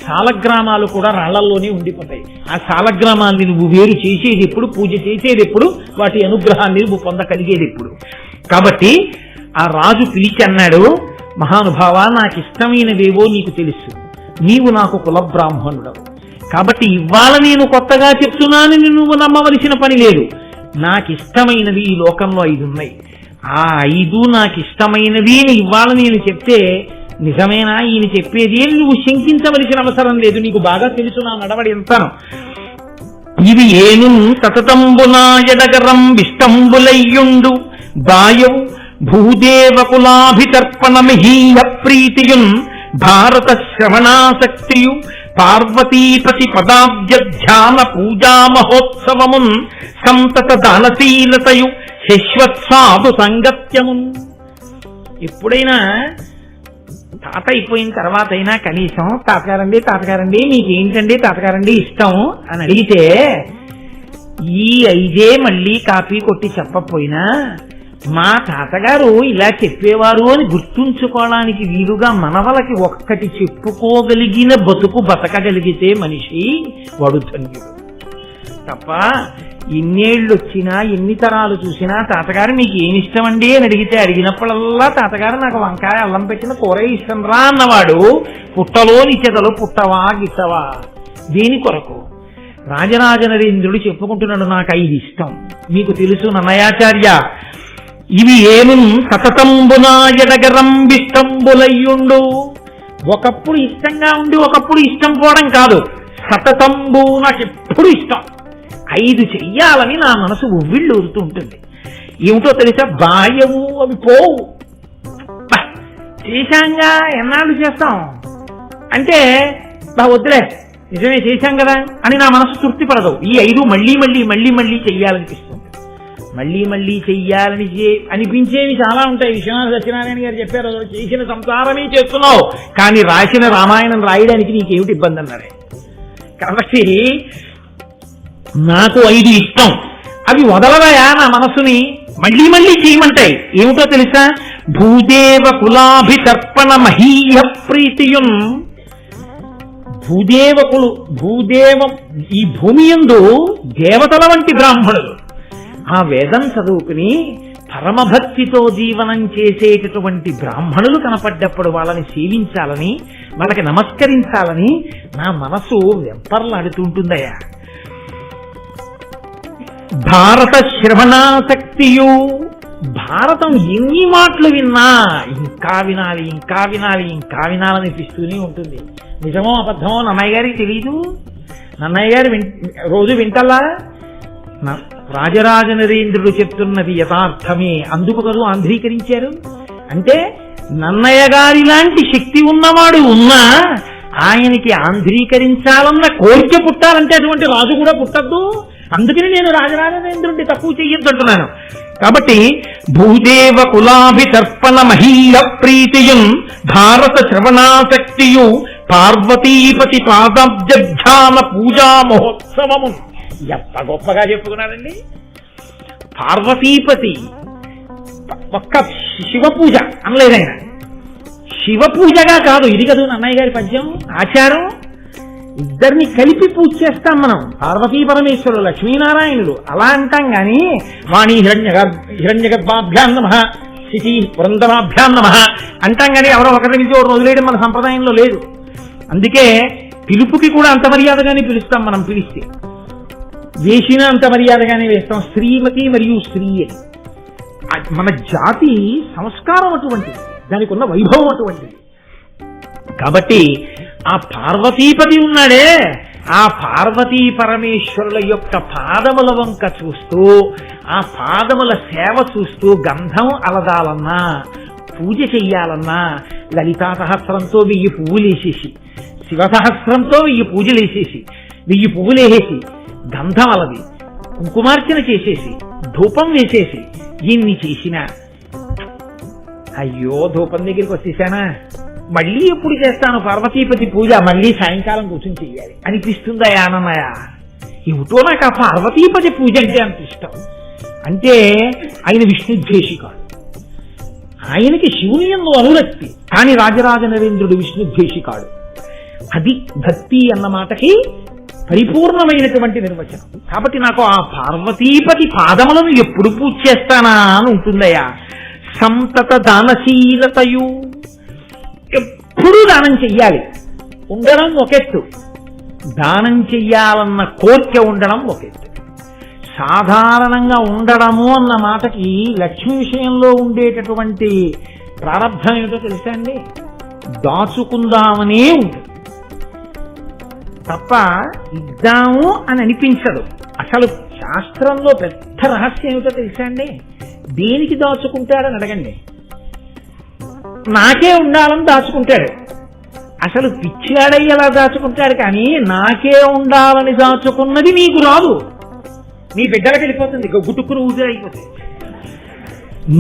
సాలగ్రామాలు కూడా రాళ్లల్లోనే ఉండిపోతాయి. ఆ సాలగ్రామాన్ని నువ్వు వేరు చేసేది ఎప్పుడు, పూజ చేసేది ఎప్పుడు, వాటి అనుగ్రహాన్ని నువ్వు పొందగలిగేది ఎప్పుడు? కాబట్టి ఆ రాజు పిలిచి అన్నాడు, మహానుభావ, నాకు ఇష్టమైనవేవో నీకు తెలుసు, నీవు నాకు కులబ్రాహ్మణుడవు, కాబట్టి ఇవాళ నేను కొత్తగా చెప్తున్నానని నువ్వు నమ్మవలసిన పని లేదు. నాకు ఇష్టమైనవి ఈ లోకంలో 5 ఉన్నాయి. ఆ 5 నాకు ఇష్టమైనవి ఇవాళ నేను చెప్తే నిజమేనా ఈయన చెప్పేది అని నువ్వు శంకించవలసిన అవసరం లేదు. నీకు బాగా తెలుసు నా నడవడి ఎంతను. ఇవి ఏను తతతంబునా ఎడగరం విష్టంబులయ్యుండు బాయవు భూదేవకులాభితర్పణ మిహీయ ప్రీతియున్ భారత శ్రవణాసక్తియు పార్వతీపతి పదాబ్జ ధ్యాన పూజా మహోత్సవమున్ సంతత దానశీలతయు శశ్వత్సాధు సంగత్యమున్. ఎప్పుడైనా తాత అయిపోయిన తర్వాత అయినా కనీసం తాతగారండి మీకేంటండి తాతగారండి ఇష్టం అని అడిగితే ఈ 5 మళ్ళీ కాపీ కొట్టి చెప్పకపోయినా మా తాతగారు ఇలా చెప్పేవారు అని గుర్తుంచుకోవడానికి వీలుగా మనవలకి ఒక్కటి చెప్పుకోగలిగిన బతుకు బతకగలిగితే మనిషి వాడు ధన్యుడు. తప్ప ఎన్నేళ్ళు వచ్చినా ఎన్ని తరాలు చూసినా తాతగారు మీకు ఏమి ఇష్టం అండి అని అడిగినప్పుడల్లా తాతగారు నాకు వంకాయ అల్లం పెట్టిన కూర ఇష్టం రా అన్నవాడు పుట్టలోని చెదలు పుట్టవా గిట్టవా దేని కొరకు? రాజరాజ నరేంద్రుడు చెప్పుకుంటున్నాడు, నాకు 5 ఇష్టం. మీకు తెలుసు నన్నయాచార్య, ఇవి ఏను సతతంబునా ఎడగరం విష్టంబులయ్యుండు. ఒకప్పుడు ఇష్టంగా ఉండి ఒకప్పుడు ఇష్టం పోవడం కాదు, సతతంబు నాకు ఎప్పుడు ఇష్టం. 5 చెయ్యాలని నా మనసు ఉవ్విళ్ళు ఊరుతూ ఉంటుంది. ఏమిటో తెలుసా? బాయవు, అవి పోవు. చేశాంగా ఎన్నాళ్ళు చేస్తాం అంటే వద్దులే నిజమే చేశాం కదా అని నా మనసు తృప్తి పడదు. ఈ 5 మళ్ళీ మళ్ళీ మళ్ళీ మళ్ళీ చెయ్యాలనిపిస్తుంది. మళ్ళీ మళ్ళీ చెయ్యాలని అనిపించేవి చాలా ఉంటాయి. విశ్వనాథ సత్యనారాయణ గారు చెప్పారు, చేసిన సంసారమే చేస్తున్నావు కానీ రాసిన రామాయణం రాయడానికి నీకేమిటి ఇబ్బంది అన్నారే. కాబట్టి నాకు 5 ఇష్టం, అవి వదలవయా నా మనసుని మళ్ళీ మళ్ళీ చేయమంటాయి. ఏమిటో తెలుసా? భూదేవ కులాభితర్పణ మహీయ ప్రీతియున్. భూదేవం ఈ భూమి యందు దేవతల వంటి బ్రాహ్మణులు ఆ వేదం చదువుకుని పరమభక్తితో జీవనం చేసేటటువంటి బ్రాహ్మణులు కనపడ్డప్పుడు వాళ్ళని సేవించాలని, వాళ్ళకి నమస్కరించాలని నా మనసు వెంపర్లాడుతుంటుందయ్యా. భారత శ్రవణాసక్తియు, భారతం ఎన్ని మాటలు విన్నా ఇంకా వినాలి, ఇంకా వినాలి, ఇంకా వినాలనిపిస్తూనే ఉంటుంది. నిజమో అబద్ధమో నన్నయ్య గారికి తెలీదు. నన్నయ్య గారు రోజు వింటల్లా. రాజరాజ నరేంద్రుడు చెప్తున్నది యథార్థమే, అందుకు కదూ ఆంధ్రీకరించారు. అంటే నన్నయ్య గారి లాంటి శక్తి ఉన్నవాడు ఉన్నా ఆయనకి ఆంధ్రీకరించాలన్న కోరిక పుట్టాలంటే అటువంటి రాజు కూడా పుట్టద్దు. అందుకని నేను రాజరాజ నరేంద్రుడిని తక్కువ చెయ్యొద్దంటున్నాను. కాబట్టి భూదేవ కులాభితర్పణ మహీయ ప్రీతియుం భారత శ్రవణాసక్తియు పార్వతీపతి పాదాబ్జాన పూజా మహోత్సవము. ఎంత గొప్పగా చెప్పుకున్నారండి. పార్వతీపతి ఒక్క శివ పూజ అనలేదైనా, శివ పూజగా కాదు. ఇది కదా నన్నయ్య గారి పద్యం ఆచారం. ఇద్దరిని కలిపి పూజ చేస్తాం మనం. పార్వతీ పరమేశ్వరుడు, లక్ష్మీనారాయణుడు అలా అంటాం గాని వాణి హిరణ్యగర్భాభ్యాం నమః శిశి పురంధరాభ్యాం నమః అంటాం గాని ఎవరో ఒకరి నుంచి ఒక రోజులేయడం మన సంప్రదాయంలో లేదు. అందుకే పిలుపుకి కూడా అంత మర్యాదగానే పిలుస్తాం. మనం పిలిస్తే వేసిన అంత మర్యాదగానే వేస్తాం. శ్రీమతి మరియు స్త్రీ అని మన జాతి సంస్కారం అటువంటిది, దానికి ఉన్న వైభవం అటువంటిది. కాబట్టి ఆ పార్వతీపతి ఉన్నాడే, ఆ పార్వతీ పరమేశ్వరుల యొక్క పాదముల వంక చూస్తూ, ఆ పాదముల సేవ చూస్తూ గంధం అలదాలన్నా, పూజ చెయ్యాలన్నా లలితా సహస్రంతో 1000 పువ్వులేసేసి, శివసహస్రంతో 1000 పూజలేసేసి, 1000 పువ్వులేసేసి, గంధం అలది, కుంకుమార్చన చేసేసి, ధూపం వేసేసి, ఇన్ని చేసినా అయ్యో ధూపం దగ్గరికి వచ్చేసానా, మళ్ళీ ఎప్పుడు చేస్తాను పార్వతీపతి పూజ, మళ్ళీ సాయంకాలం కూర్చొని చెయ్యాలి అనిపిస్తుందా ఆనన్నయ్య. ఏమిటో నాకు ఆ పార్వతీపతి పూజ అంటే అంత ఇష్టం. అంటే ఆయన విష్ణుద్వేషికాడు, ఆయనకి శివుని యందు అనురక్తి. కానీ రాజరాజ నరేంద్రుడు విష్ణుద్వేషికాడు. అది భక్తి అన్న మాటకి పరిపూర్ణమైనటువంటి నిర్వచనం. కాబట్టి నాకు ఆ పార్వతీపతి పాదములను ఎప్పుడు పూజ చేస్తానా అని ఉంటుందయ్యా. సంతత దానశీలతయు, ఎప్పుడూ దానం చెయ్యాలి. ఉండడం ఒకెత్తు, దానం చెయ్యాలన్న కోరిక ఉండడం ఒకెత్తు. సాధారణంగా ఉండడము అన్న మాటకి లక్ష్మి విషయంలో ఉండేటటువంటి ప్రారంభం ఏమిటో తెలుసా అండి? దాచుకుందామనే ఉంటుంది తప్ప ఇద్దాము అని అనిపించదు. అసలు శాస్త్రంలో పెద్ద రహస్యం ఏమిటో తెలుసా అండి? దేనికి దాచుకుంటాడని అడగండి. నాకే ఉండాలని దాచుకుంటాడు. అసలు పిచ్చివాడయ్యేలా దాచుకుంటాడు. కానీ నాకే ఉండాలని దాచుకున్నది నీకు రాదు, నీ బిడ్డలకు వెళ్ళిపోతుంది, గుట్టుకుని ఊపిరైపోతుంది.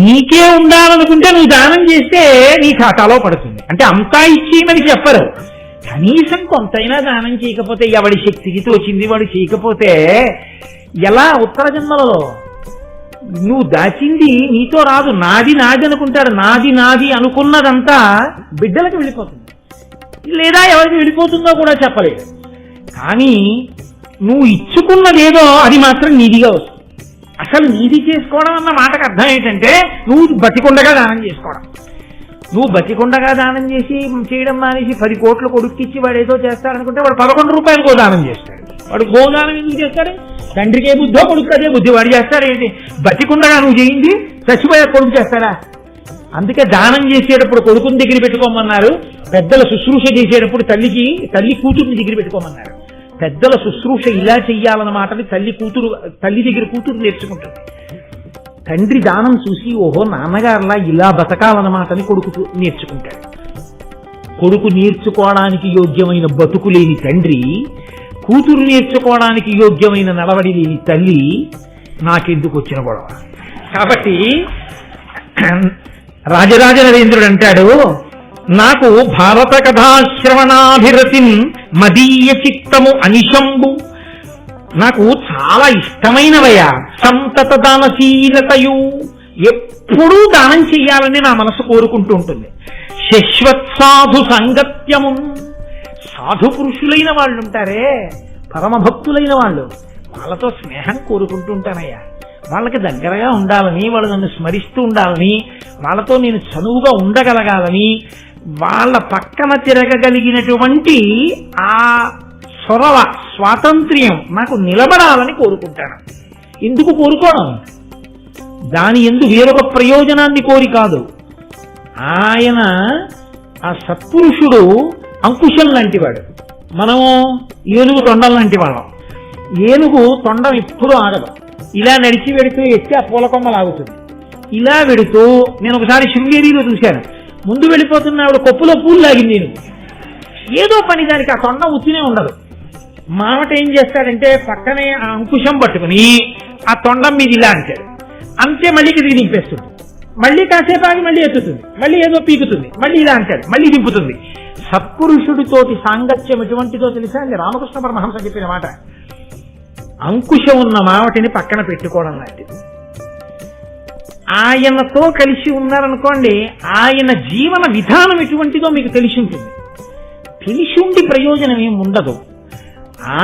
నీకే ఉండాలనుకుంటే నువ్వు దానం చేస్తే నీ ఖాతాలో పడుతుంది. అంటే అంతా ఇచ్చేయమని చెప్పరు, కనీసం కొంతైనా దానం చేయకపోతే, ఎవడి శక్తికి తోచింది వాడు చేయకపోతే ఎలా? ఉత్తర జన్మలలో నువ్వు దాచింది నీతో రాదు, నాది నాది అనుకుంటాడు. నాది నాది అనుకున్నదంతా బిడ్డలకు వెళ్ళిపోతుంది, లేదా ఎవరికి వెళ్ళిపోతుందో కూడా చెప్పలేదు. కానీ నువ్వు ఇచ్చుకున్నదేదో అది మాత్రం నీదిగా వస్తుంది. అసలు నీది చేసుకోవడం అన్న మాటకు అర్థం ఏంటంటే నువ్వు బతికుండగా దానం చేసుకోవడం. నువ్వు బతికుండగా దానం చేయడం మానేసి 10 కోట్లు కొడుక్కిచ్చి వాడు ఏదో చేస్తాడనుకుంటే వాడు 11 రూపాయలకో దానం చేస్తాడు. వాడు గోదానం ఎందుకు చేస్తాడు? తండ్రికి ఏ బుద్ధో కొడుకు అదే బుద్ధి, వాడు చేస్తాడేంటి? బతికుండగా నువ్వు చేయింది చచ్చిపోయే కొడుకు చేస్తాడా? అందుకే దానం చేసేటప్పుడు కొడుకుని దగ్గర పెట్టుకోమన్నారు, పెద్దల శుశ్రూష చేసేటప్పుడు తల్లి కూతురుని దగ్గర పెట్టుకోమన్నారు. పెద్దల శుశ్రూష ఇలా చెయ్యాలన్న మాటని తల్లి దగ్గర కూతురు నేర్చుకుంటుంది. తండ్రి దానం చూసి ఓహో నాన్నగారులా ఇలా బతకాలన్నమాటని కొడుకు నేర్చుకుంటాడు. కొడుకు నేర్చుకోవడానికి యోగ్యమైన బతుకు లేని తండ్రి, కూతురు నేర్చుకోవడానికి యోగ్యమైన నడవడి లేని తల్లి, నాకెందుకు వచ్చిన గొడవ? కాబట్టి రాజరాజ నరేంద్రుడు అంటాడు, నాకు భారత కథాశ్రవణాభిరతిం మదీయ చిత్తము అనిశంబు, నాకు చాలా ఇష్టమైనవయ్యా. సంతత దానశీలతయు, ఎప్పుడూ దానం చెయ్యాలని నా మనసు కోరుకుంటూ ఉంటుంది. శశ్వత్సాధు సంగత్యము, సాధు పురుషులైన వాళ్ళు ఉంటారే, పరమభక్తులైన వాళ్ళు, వాళ్ళతో స్నేహం కోరుకుంటుంటానయ్యా. వాళ్ళకి దగ్గరగా ఉండాలని, వాళ్ళు నన్ను స్మరిస్తూ ఉండాలని, వాళ్ళతో నేను చనువుగా ఉండగలగాలని, వాళ్ళ పక్కన తిరగగలిగినటువంటి ఆ చొరవ, స్వాతంత్ర్యం నాకు నిలబడాలని కోరుకుంటాను. ఎందుకు కోరుకోవడం? దాని ఎందు వేరొక ప్రయోజనాన్ని కోరి కాదు. ఆయన ఆ సత్పురుషుడు అంకుశం లాంటివాడు, మనము ఏనుగు తొండం లాంటి వాళ్ళం. ఏనుగు తొండం ఎప్పుడూ ఆగదు, ఇలా నడిచి వెడుతూ ఎత్తి ఆ పూల కొమ్మ లాగుతుంది. ఇలా వెడుతూ నేను ఒకసారి శృంగేరిలో చూశాను, ముందు వెళ్ళిపోతున్న ఆవిడ కొప్పులో పూలు లాగింది. నేను ఏదో పని దానికి ఆ తొండం ఉత్తినే ఉండదు. మామట ఏం చేస్తాడంటే పక్కనే ఆ అంకుశం పట్టుకుని ఆ తొండం మీద ఇలా అంటాడు, అంతే మళ్ళీ తిరిగి దింపేస్తుంది. మళ్ళీ కాసేపు ఆగి మళ్ళీ ఎత్తుతుంది, మళ్ళీ ఏదో పీకుతుంది, మళ్ళీ ఇలా అంటాడు, మళ్ళీ దింపుతుంది. సత్పురుషుడితోటి సాంగత్యం ఎటువంటిదో తెలుసా అండి? రామకృష్ణ పరమహంస చెప్పిన మాట, అంకుశం ఉన్న మావటిని పక్కన పెట్టుకోవడం లాంటిది. ఆయనతో కలిసి ఉన్నారనుకోండి, ఆయన జీవన విధానం ఎటువంటిదో మీకు తెలిసి ఉంటుంది. తెలిసి ఉండి ప్రయోజనం ఏమి ఉండదు.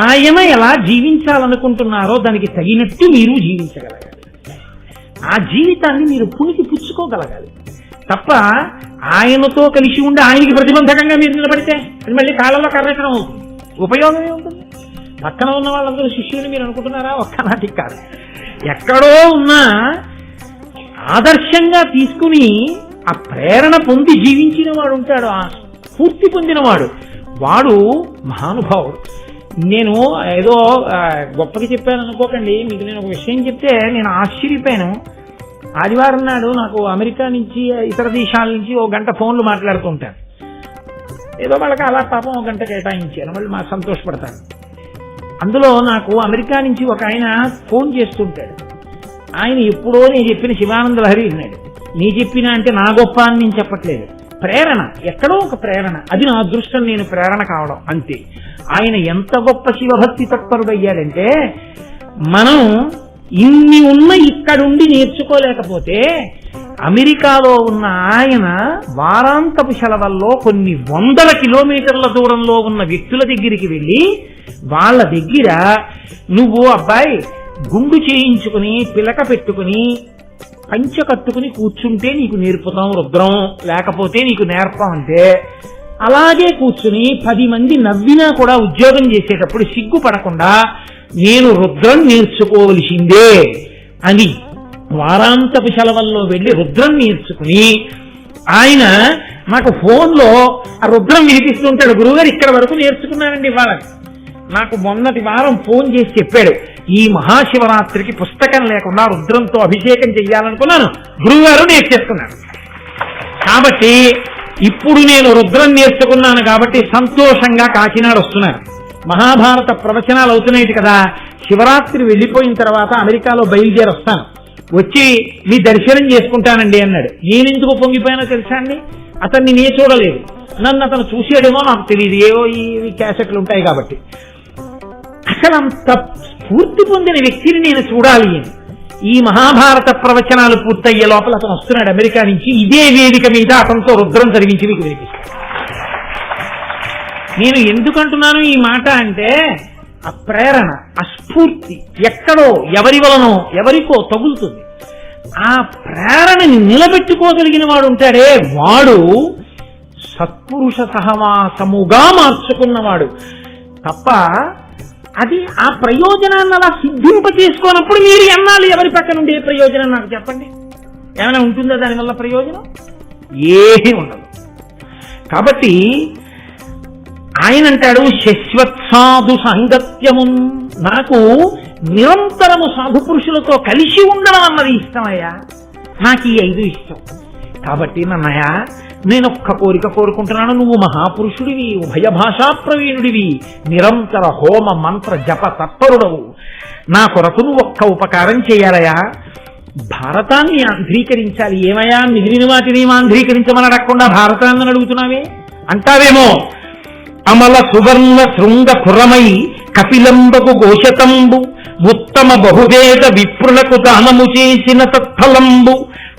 ఆయన ఎలా జీవించాలనుకుంటున్నారో దానికి తగినట్టు మీరు జీవించగలగాలి. ఆ జీవితాన్ని మీరు పుణికి పుచ్చుకోగలగాలి తప్ప ఆయనతో కలిసి ఉండి ఆయనకి ప్రతిబంధకంగా మీరు నిలబడితే అది మళ్ళీ కాలంలో కర్రెట్టడం అవుతుంది. ఉపయోగమే ఉంటుంది. పక్కన ఉన్న వాళ్ళందరూ శిష్యులు మీరు అనుకుంటున్నారా? ఒక్కనాటికి కాదు. ఎక్కడో ఉన్నా ఆదర్శంగా తీసుకుని ఆ ప్రేరణ పొంది జీవించిన వాడు ఉంటాడు, ఆ స్ఫూర్తి పొందినవాడు, వాడు మహానుభావుడు. నేను ఏదో గొప్పకి చెప్పాను అనుకోకండి. మీకు నేను ఒక విషయం చెప్తే నేను ఆశ్చర్యపోయాను. ఆదివారం నాడు నాకు అమెరికా నుంచి ఇతర దేశాల నుంచి ఓ గంట ఫోన్లు మాట్లాడుతూ ఉంటాను. ఏదో వాళ్ళకి అలా పాపం ఒక గంట కేటాయించాను, మళ్ళీ మా సంతోషపడతాను. అందులో నాకు అమెరికా నుంచి ఒక ఆయన ఫోన్ చేస్తుంటాడు. ఆయన ఎప్పుడో నేను చెప్పిన శివానంద లహరి విన్నాడు. నీ చెప్పిన అంటే నా గొప్ప అని నేను చెప్పట్లేదు, ప్రేరణ, ఎక్కడో ఒక ప్రేరణ, అది నా అదృష్టం, నేను ప్రేరణ కావడం అంతే. ఆయన ఎంత గొప్ప శివభక్తి తత్పరుడయ్యాడంటే మనం ఇన్ని ఉన్న ఇక్కడుండి నేర్చుకోలేకపోతే అమెరికాలో ఉన్న ఆయన వారాంతపు సెలవుల్లో కొన్ని 100 కిలోమీటర్ల దూరంలో ఉన్న వ్యక్తుల దగ్గరికి వెళ్ళి వాళ్ళ దగ్గర నువ్వు అబ్బాయి గుండు చేయించుకుని పిలక పెట్టుకుని పంచ కట్టుకుని కూర్చుంటే నీకు నేర్పుతాం రుద్రం, లేకపోతే నీకు నేర్పం అంటే అలాగే కూర్చుని 10 మంది నవ్వినా కూడా ఉద్యోగం చేసేటప్పుడు సిగ్గుపడకుండా నేను రుద్రం నేర్చుకోవలసిందే అని వారాంతపు సెలవుల్లో వెళ్ళి రుద్రం నేర్చుకుని ఆయన నాకు ఫోన్లో ఆ రుద్రం వినిపిస్తుంటాడు. గురువుగారు ఇక్కడ వరకు నేర్చుకున్నానండి వాళ్ళకి. నాకు మొన్నటి వారం ఫోన్ చేసి చెప్పాడు, ఈ మహాశివరాత్రికి పుస్తకం లేకుండా రుద్రంతో అభిషేకం చెయ్యాలనుకున్నాను, గురువుగారు నేర్చేసుకున్నాను. కాబట్టి ఇప్పుడు నేను రుద్రం నేర్చుకున్నాను కాబట్టి సంతోషంగా కాకినాడ వస్తున్నాను. మహాభారత ప్రవచనాలు అవుతున్నాయి కదా, శివరాత్రి వెళ్ళిపోయిన తర్వాత అమెరికాలో బయలుదేరి వస్తాను, వచ్చి మీ దర్శనం చేసుకుంటానండి అన్నాడు. నేనెందుకు పొంగిపోయానో తెలుసా అండి? అతన్ని నే చూడలేదు, నన్ను అతను చూసాడేమో నాకు తెలియదు, ఏవో ఈ క్యాసెట్లు ఉంటాయి కాబట్టి. అసలు అంత స్ఫూర్తి పొందిన వ్యక్తిని నేను చూడాలి అని ఈ మహాభారత ప్రవచనాలు పూర్తయ్యే లోపల అతను వస్తున్నాడు అమెరికా నుంచి. ఇదే వేదిక మీద అతనితో రుద్రం చదివించి మీకు వినిపిస్తాను. నేను ఎందుకంటున్నాను ఈ మాట అంటే ఆ ప్రేరణ, ఆ స్ఫూర్తి ఎక్కడో ఎవరి వలనో ఎవరికో తగులుతుంది. ఆ ప్రేరణని నిలబెట్టుకోగలిగిన వాడు ఉంటాడే, వాడు సత్పురుష సహవాసముగా మార్చుకున్నవాడు తప్ప అది ఆ ప్రయోజనాన్ని అలా సిద్ధింప చేసుకోనప్పుడు మీరు ఎన్నాళ్ళు ఎవరి పక్కన ఉండే ప్రయోజనం నాకు చెప్పండి. ఏమైనా ఉంటుందా దానివల్ల ప్రయోజనం? ఏమీ ఉండదు. కాబట్టి ఆయన అంటాడు శశ్వత్సాధు సాంగత్యము, నాకు నిరంతరము సాధు పురుషులతో కలిసి ఉండడం అన్నది ఇష్టమయ్యా, నాకు ఈ 5 ఇష్టం. కాబట్టి నన్నయ్య నేను ఒక్క కోరిక కోరుకుంటున్నాను, నువ్వు మహాపురుషుడివి, ఉభయ భాషా ప్రవీణుడివి, నిరంతర హోమ మంత్ర జప తత్పరుడవు, నా కొరకు నువ్వు ఒక్క ఉపకారం చేయాలయా, భారతాన్ని ఆంధ్రీకరించాలి. ఏమయ్యా మిగిలిన వాటిని ఆంధ్రీకరించమని అడగకుండా భారతాన్ని అడుగుతున్నావే అంటావేమో. అమల సువర్ణ శృంగ పురమై కపిలంబకు ఘోషతంబు ఉత్తమ బహువేద విప్రులకు దానము చేసిన తత్ఫలంబు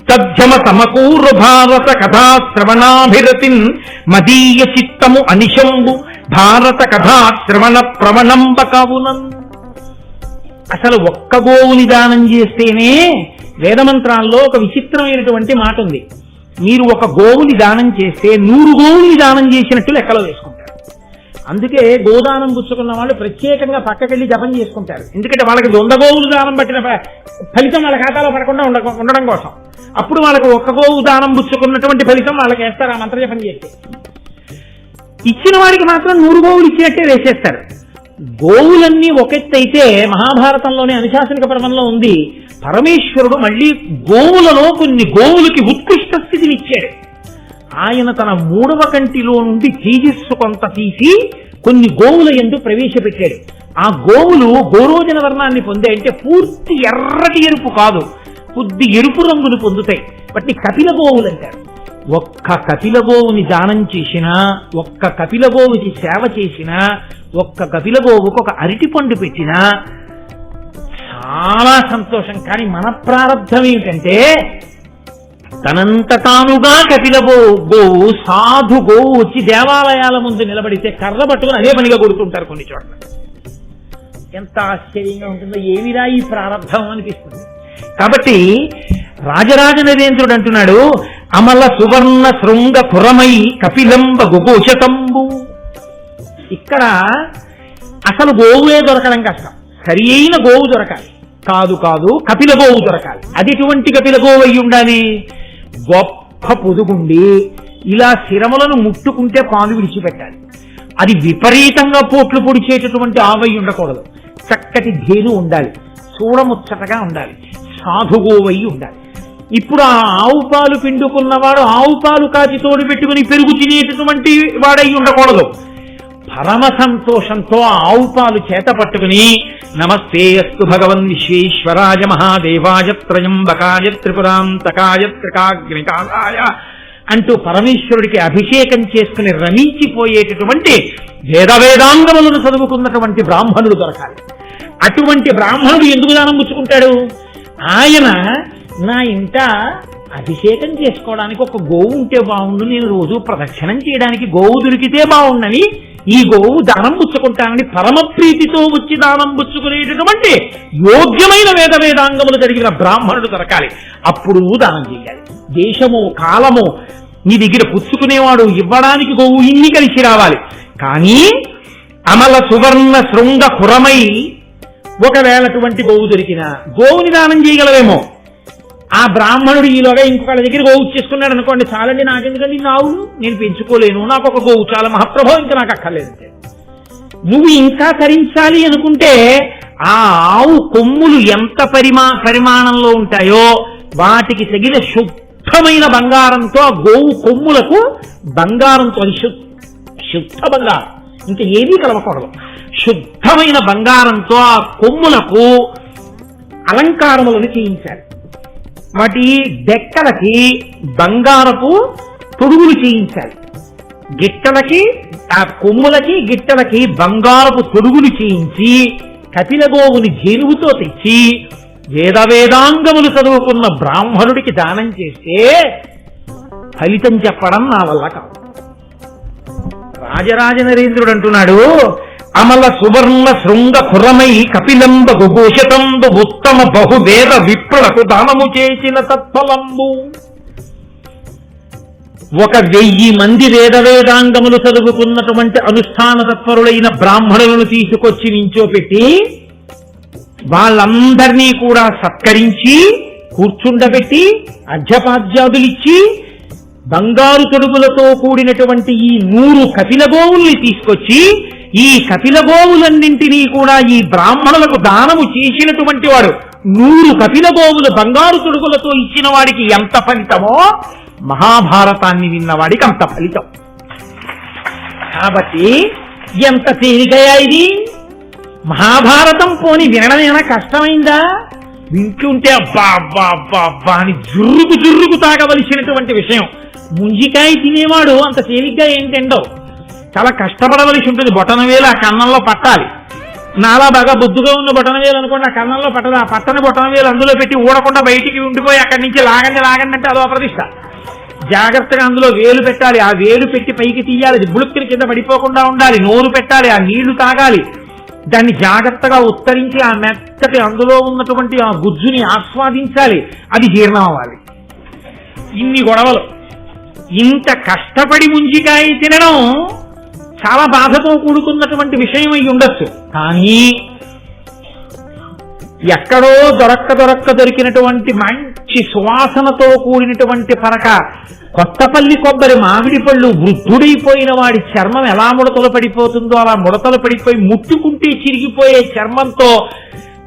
తజ్జమ సమకూరు భారత కథా శ్రవణాభిరతిన్ మదీయ చిత్తము అనిశంబు భారత కథా శ్రవణ ప్రవణంబ కావునం. అసలు ఒక్క గోవుని దానం చేస్తేనే వేదమంత్రాల్లో ఒక విచిత్రమైనటువంటి మాట ఉంది. మీరు ఒక గోవుని దానం చేస్తే 100 గోవుల్ని దానం చేసినట్టు లెక్కలో వేసుకుంటారు. అందుకే గోదానం పుచ్చుకున్న వాళ్ళు ప్రత్యేకంగా పక్కకెళ్ళి జపం చేసుకుంటారు. ఎందుకంటే వాళ్ళకి 100 గోవులు దానం పట్టిన ఫలితం వాళ్ళ ఖాతాలో పడకుండా ఉండడం కోసం. అప్పుడు వాళ్ళకి ఒక్క గోవు దానం పుచ్చుకున్నటువంటి ఫలితం వాళ్ళకి వేస్తారు ఆ మంత్రజపం చేస్తే. ఇచ్చిన వాడికి మాత్రం 100 గోవులు ఇచ్చినట్టే వేసేస్తారు. గోవులన్నీ ఒకెత్తైతే మహాభారతంలోని అనుశాసనిక పర్వంలో ఉంది, పరమేశ్వరుడు మళ్ళీ గోవులలో కొన్ని గోవులకి ఉత్కృష్ట స్థితిని ఇచ్చాడు. ఆయన తన 3వ కంటిలో నుండి తేజస్సు కొంత తీసి కొన్ని గోవుల యందు ప్రవేశపెట్టాడు. ఆ గోవులు గోరోజన వర్ణాన్ని పొందాయంటే పూర్తి ఎర్రటి ఎరుపు కాదు, కొద్ది ఎరుపు రంగును పొందుతాయి. వాటిని కపిల గోవులు అంటారు. ఒక్క కపిల గోవుని దానం చేసినా, ఒక్క కపిల గోవుకి సేవ చేసినా, ఒక్క కపిల గోవుకు ఒక అరటి పండు పెట్టినా చాలా సంతోషం. కానీ మన ప్రారంభం ఏమిటంటే తనంత తానుగా కపిల గోవు సాధు గోవు వచ్చి దేవాలయాల ముందు నిలబడితే కర్ర పట్టుకుని అదే పనిగా కొడుతుంటారు కొన్ని చోట్ల. ఎంత ఆశ్చర్యంగా ఉంటుందో, ఏమిరా ఈ ప్రారంభం అనిపిస్తుంది. కాబట్టి రాజరాజ నరేంద్రుడు అంటున్నాడు, అమల సువర్ణ శృంగ కురమై కపిలంబ గుఘోషతంబు. ఇక్కడ అసలు గోవులే దొరకడం కష్టం, సరి అయిన గోవు దొరకాలి. కాదు కపిల గోవు దొరకాలి. అది ఎటువంటి కపిల గోవు అయి ఉండాలి? గొప్ప పొదుగుండి ఇలా శిరములను ముట్టుకుంటే పాలు విడిచిపెట్టాలి. అది విపరీతంగా పోట్లు పొడిచేటటువంటి ఆవై ఉండకూడదు. చక్కటి ధేను ఉండాలి, చూడముచ్చటగా ఉండాలి, సాధుగోవై ఉండాలి. ఇప్పుడు ఆ ఆవు పాలు పిండుకున్నవాడు ఆవు పాలు కాచి తోడు పెట్టుకుని పెరుగు తినేటటువంటి వాడై ఉండకూడదు. పరమ సంతోషంతో ఆవు పాలు చేత పట్టుకుని నమస్తే అస్తు భగవన్ విశ్వేశ్వరాయ మహాదేవాయ త్రయంబకాయ త్రిపురాంతకాయ త్రికాగ్నికాలాయ అంటూ పరమేశ్వరుడికి అభిషేకం చేసుకుని రమించిపోయేటటువంటి వేదాంగములను చదువుకున్నటువంటి బ్రాహ్మణుడు దొరకాలి. అటువంటి బ్రాహ్మణుడు ఎందుకు దానం పుచ్చుకుంటాడు? ఆయన నా ఇంట అభిషేకం చేసుకోవడానికి ఒక గోవు ఉంటే బాగుండు, నేను రోజు ప్రదక్షిణం చేయడానికి గోవు దొరికితే బాగుండని ఈ గోవు దానం పుచ్చుకుంటానని పరమ ప్రీతితో వచ్చి దానం పుచ్చుకునేటటువంటి యోగ్యమైన వేదాంగములు జరిగిన బ్రాహ్మణుడు దొరకాలి. అప్పుడు దానం చేయాలి. దేశము కాలము నీ దగ్గర పుచ్చుకునేవాడు ఇవ్వడానికి గోవు ఇన్ని కలిసి రావాలి. కానీ అమల సువర్ణ శృంగ కురమై ఒకవేళ అటువంటి గోవు దొరికినా గోవుని దానం చేయగలవేమో. ఆ బ్రాహ్మణుడు ఈలోగా ఇంకొకళ్ళ దగ్గర గోవు చేసుకున్నాడు అనుకోండి, చాలండి నాకెందుకండి నావును నేను పెంచుకోలేను, నాకు ఒక గోవు చాలా మహాప్రభావం, ఇంకా నాకు అక్కర్లేదంటే. నువ్వు ఇంకా తరించాలి అనుకుంటే ఆ ఆవు కొమ్ములు ఎంత పరిమాణంలో ఉంటాయో వాటికి తగిన శుద్ధమైన బంగారంతో ఆ గోవు కొమ్ములకు బంగారంతో, శుద్ధ బంగారం, ఇంకా ఏమీ కలవకూడదు, శుద్ధమైన బంగారంతో ఆ కొమ్ములకు అలంకారములను చేయించాలి. వాటి డెక్కలకి బంగారపు తొడుగులు చేయించాలి. గిట్టలకి ఆ కొమ్ములకి గిట్టలకి బంగారపు తొడుగులు చేయించి కపిల గోవుని జేనుగుతో తెచ్చి వేదాంగములు చదువుకున్న బ్రాహ్మణుడికి దానం చేస్తే ఫలితం చెప్పడం నా వల్ల కాదు. రాజరాజ నరేంద్రుడు అంటున్నాడు, అమల సువర్ణ శృంగ కురమై కపిలంబ గుఘోషతంబు ఉత్తమ బహువేద విప్రులకు దానము చేసిన తత్ఫలంబు. 1000 మంది వేదాంగములు చదువుకున్నటువంటి అనుష్ఠాన తత్పరులైన బ్రాహ్మణులను తీసుకొచ్చి నించోపెట్టి వాళ్ళందరినీ కూడా సత్కరించి కూర్చుండబెట్టి అర్ఘ్యపాద్యాదులిచ్చి బంగారు తొడుగులతో కూడినటువంటి ఈ 100 కపిల గోవుల్ని తీసుకొచ్చి ఈ కపిల గోవులన్నింటినీ కూడా ఈ బ్రాహ్మణులకు దానము చేసినటువంటి వాడు 100 కపిల గోవులు బంగారు తొడుగులతో ఇచ్చిన వాడికి ఎంత ఫలితమో మహాభారతాన్ని విన్నవాడికి అంత ఫలితం. కాబట్టి ఎంత తేలికయా ఇది? మహాభారతం పోని వినడమేనా కష్టమైందా? వింటుంటే అబ్బా అబ్బా అబ్బా అబ్బా అని జుర్రుకు తాగవలసినటువంటి విషయం. ముంజికాయ తినేవాడు అంత తేలిగ్గా ఏంటండో, చాలా కష్టపడవలసి ఉంటుంది. బొటనవేలు ఆ కన్నంలో పట్టాలి. నాలా బాగా బొద్దుగా ఉన్న బొటనవేలు అనుకోండి, ఆ కన్నంలో పట్టదు. ఆ పట్టని బొటనవేలు అందులో పెట్టి ఊడకుండా బయటికి ఉండిపోయి అక్కడి నుంచి లాగండి అంటే అదో ప్రతిష్ట. జాగ్రత్తగా అందులో వేలు పెట్టాలి, ఆ వేలు పెట్టి పైకి తీయాలి, బుడుక్కుని కింద పడిపోకుండా ఉండాలి, నోరు పెట్టాలి, ఆ నీళ్లు తాగాలి, దాన్ని జాగ్రత్తగా ఉత్తరించి ఆ మెత్తటి అందులో ఉన్నటువంటి ఆ గుజ్జుని ఆస్వాదించాలి, అది జీర్ణం అవ్వాలి. ఇన్ని గొడవలు. ఇంత కష్టపడి ముంజికాయ తినడం చాలా బాధతో కూడుకున్నటువంటి విషయం అయి ఉండొచ్చు. కానీ ఎక్కడో దొరక్క దొరికినటువంటి మంచి సువాసనతో కూడినటువంటి పరక కొత్తపల్లి కొబ్బరి మామిడి పళ్ళు వృద్ధుడైపోయిన వాడి చర్మం ఎలా ముడతలు పడిపోతుందో అలా ముడతలు పడిపోయి ముట్టుకుంటే చిరిగిపోయే చర్మంతో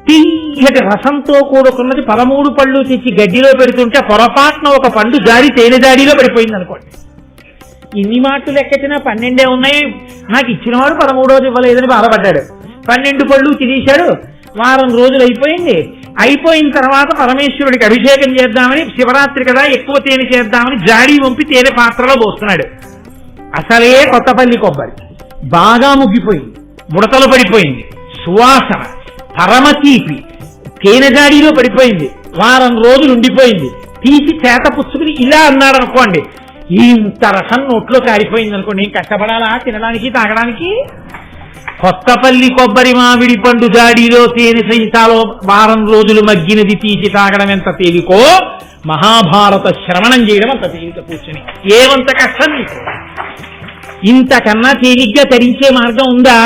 తీయటి రసంతో కూడుకున్నది 13 పళ్ళు తెచ్చి గడ్డిలో పెడుతుంటే పొరపాటున ఒక పండు జారి తేనె జాడీలో పడిపోయింది అనుకోండి. ఇన్ని మాటలు లెక్కెట్టినా 12 ఉన్నాయి, నాకు ఇచ్చినవాడు 13వ ఇవ్వలేదని బాధపడ్డాడు. 12 పళ్ళు తినేశాడు. వారం రోజులు అయిపోయిన తర్వాత పరమేశ్వరుడికి అభిషేకం చేద్దామని, శివరాత్రి కదా ఎక్కువ తేనె చేద్దామని జాడీ వంపి తేనె పాత్రలో పోస్తున్నాడు. అసలే కొత్తపల్లి కొబ్బరి బాగా ముగ్గిపోయింది, ముడతలు పడిపోయింది, సువాసన పరమ తీపి, తేనె జాడీలో పడిపోయింది, వారం రోజులు ఉండిపోయింది. తీసి చేత పుచ్చుకుని ఇలా అన్నాడు అనుకోండి, ఇంత రసం నోట్లో కారిపోయింది అనుకోండి, ఏం కష్టపడాలా తినడానికి తాగడానికి? కొత్తపల్లి కొబ్బరి మామిడి పండు జాడీలో తేనె సైతాలో వారం రోజులు మగ్గినది తీసి తాగడం ఎంత తేలికో, మహాభారత శ్రవణం చేయడం అంత తేలిక. కూర్చుని ఏమంత కష్టం నీకు? ఇంతకన్నా తేలిగ్గా తరించే మార్గం ఉందా?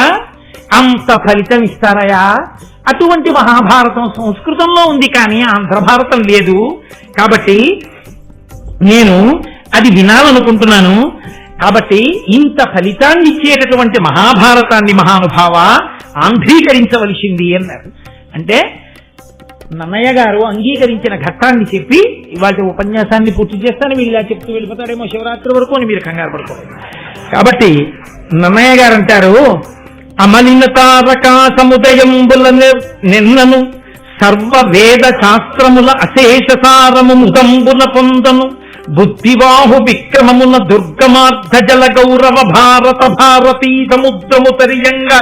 అంత ఫలితం ఇస్తారయా? అటువంటి మహాభారతం సంస్కృతంలో ఉంది, కానీ ఆంధ్ర భారతం లేదు. కాబట్టి నేను అది వినాలనుకుంటున్నాను. కాబట్టి ఇంత ఫలితాన్ని ఇచ్చేటటువంటి మహాభారతాన్ని మహానుభావ ఆంధ్రీకరించవలసింది అన్నారు. అంటే నన్నయ్య గారు అంగీకరించిన ఘట్టాన్ని చెప్పి ఇవాళ ఉపన్యాసాన్ని పూర్తి చేస్తాను. వీళ్ళు ఇలా చెప్తూ వెళ్ళిపోతాడేమో శివరాత్రి వరకు అని మీరు కంగారు పడుకోవాలి. కాబట్టి నన్నయ్య గారు అంటారు, అమలిన తారకా సముదయంబుల నిన్నను సర్వ వేద శాస్త్రముల అశేష సారము ముదంబున పొందను బుద్ధివాహు విక్రమమున దుర్గమార్ధ జల గౌరవ భారత భారతీ సముద్రము తరియంగా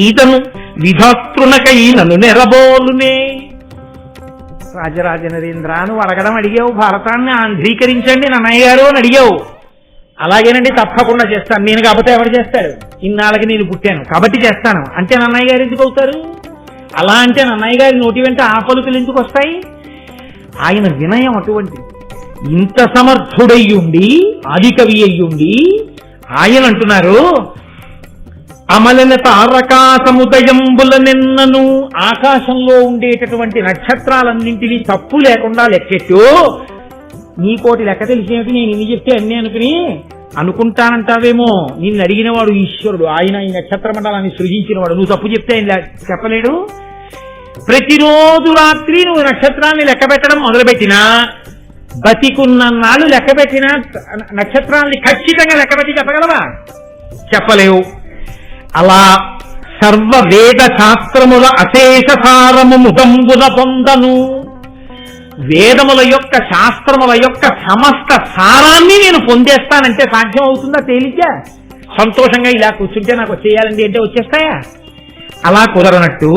ఈదను విధాతృనకైనను నెరబోలునే. రాజరాజ నరేంద్ర నువ్వు అడగడం అడిగావు, భారతాన్ని ఆంధ్రీకరించండి నన్నయ్య గారు అని అడిగావు. అలాగేనండి, తప్పకుండా చేస్తాను. నేను కాకపోతే ఎవరు చేస్తాడు? ఇన్నాళ్ళకి నేను పుట్టాను కాబట్టి చేస్తాను అంటే నన్నయ్య గారు ఎందుకు అవుతారు? అలా అంటే నన్నయ్య గారి నోటి వెంట ఆ పలుకులు ఎందుకు వస్తాయి? ఆయన వినయం అటువంటి. ఇంత సమర్థుడయ్యుండి, ఆదికవి అయ్యుండి ఆయన అంటున్నారు, అమలన తారకా సముదయంబుల నిన్నను, ఆకాశంలో ఉండేటటువంటి నక్షత్రాలన్నింటినీ తప్పు లేకుండా లెక్కెట్టు. నీకోటి లెక్క తెలిసేమిటి, నేను ఇన్ని చెప్తే అన్నీ అనుకుని అనుకుంటానంటావేమో. నిన్ను అడిగిన వాడు ఈశ్వరుడు, ఆయన ఈ నక్షత్ర మండలాన్ని సృజించిన వాడు. నువ్వు తప్పు చెప్తే ఆయన చెప్పలేడు. ప్రతిరోజు రాత్రి నువ్వు నక్షత్రాన్ని లెక్క పెట్టడం మొదలుపెట్టినా, బతికున్నాళ్ళు లెక్క పెట్టిన నక్షత్రాన్ని ఖచ్చితంగా లెక్కపెట్టి చెప్పగలవా? చెప్పలేవు. అలా సర్వ వేద శాస్త్రముల అశేష సారము ముదంబున పొందను, వేదముల యొక్క శాస్త్రముల యొక్క సమస్త సారాన్ని నేను పొందేస్తానంటే సాధ్యం అవుతుందా? తేలిగ్గా సంతోషంగా ఇలా కూర్చుంటే నాకు వచ్చేయాలండి అంటే వచ్చేస్తాయా? అలా కుదరనట్టు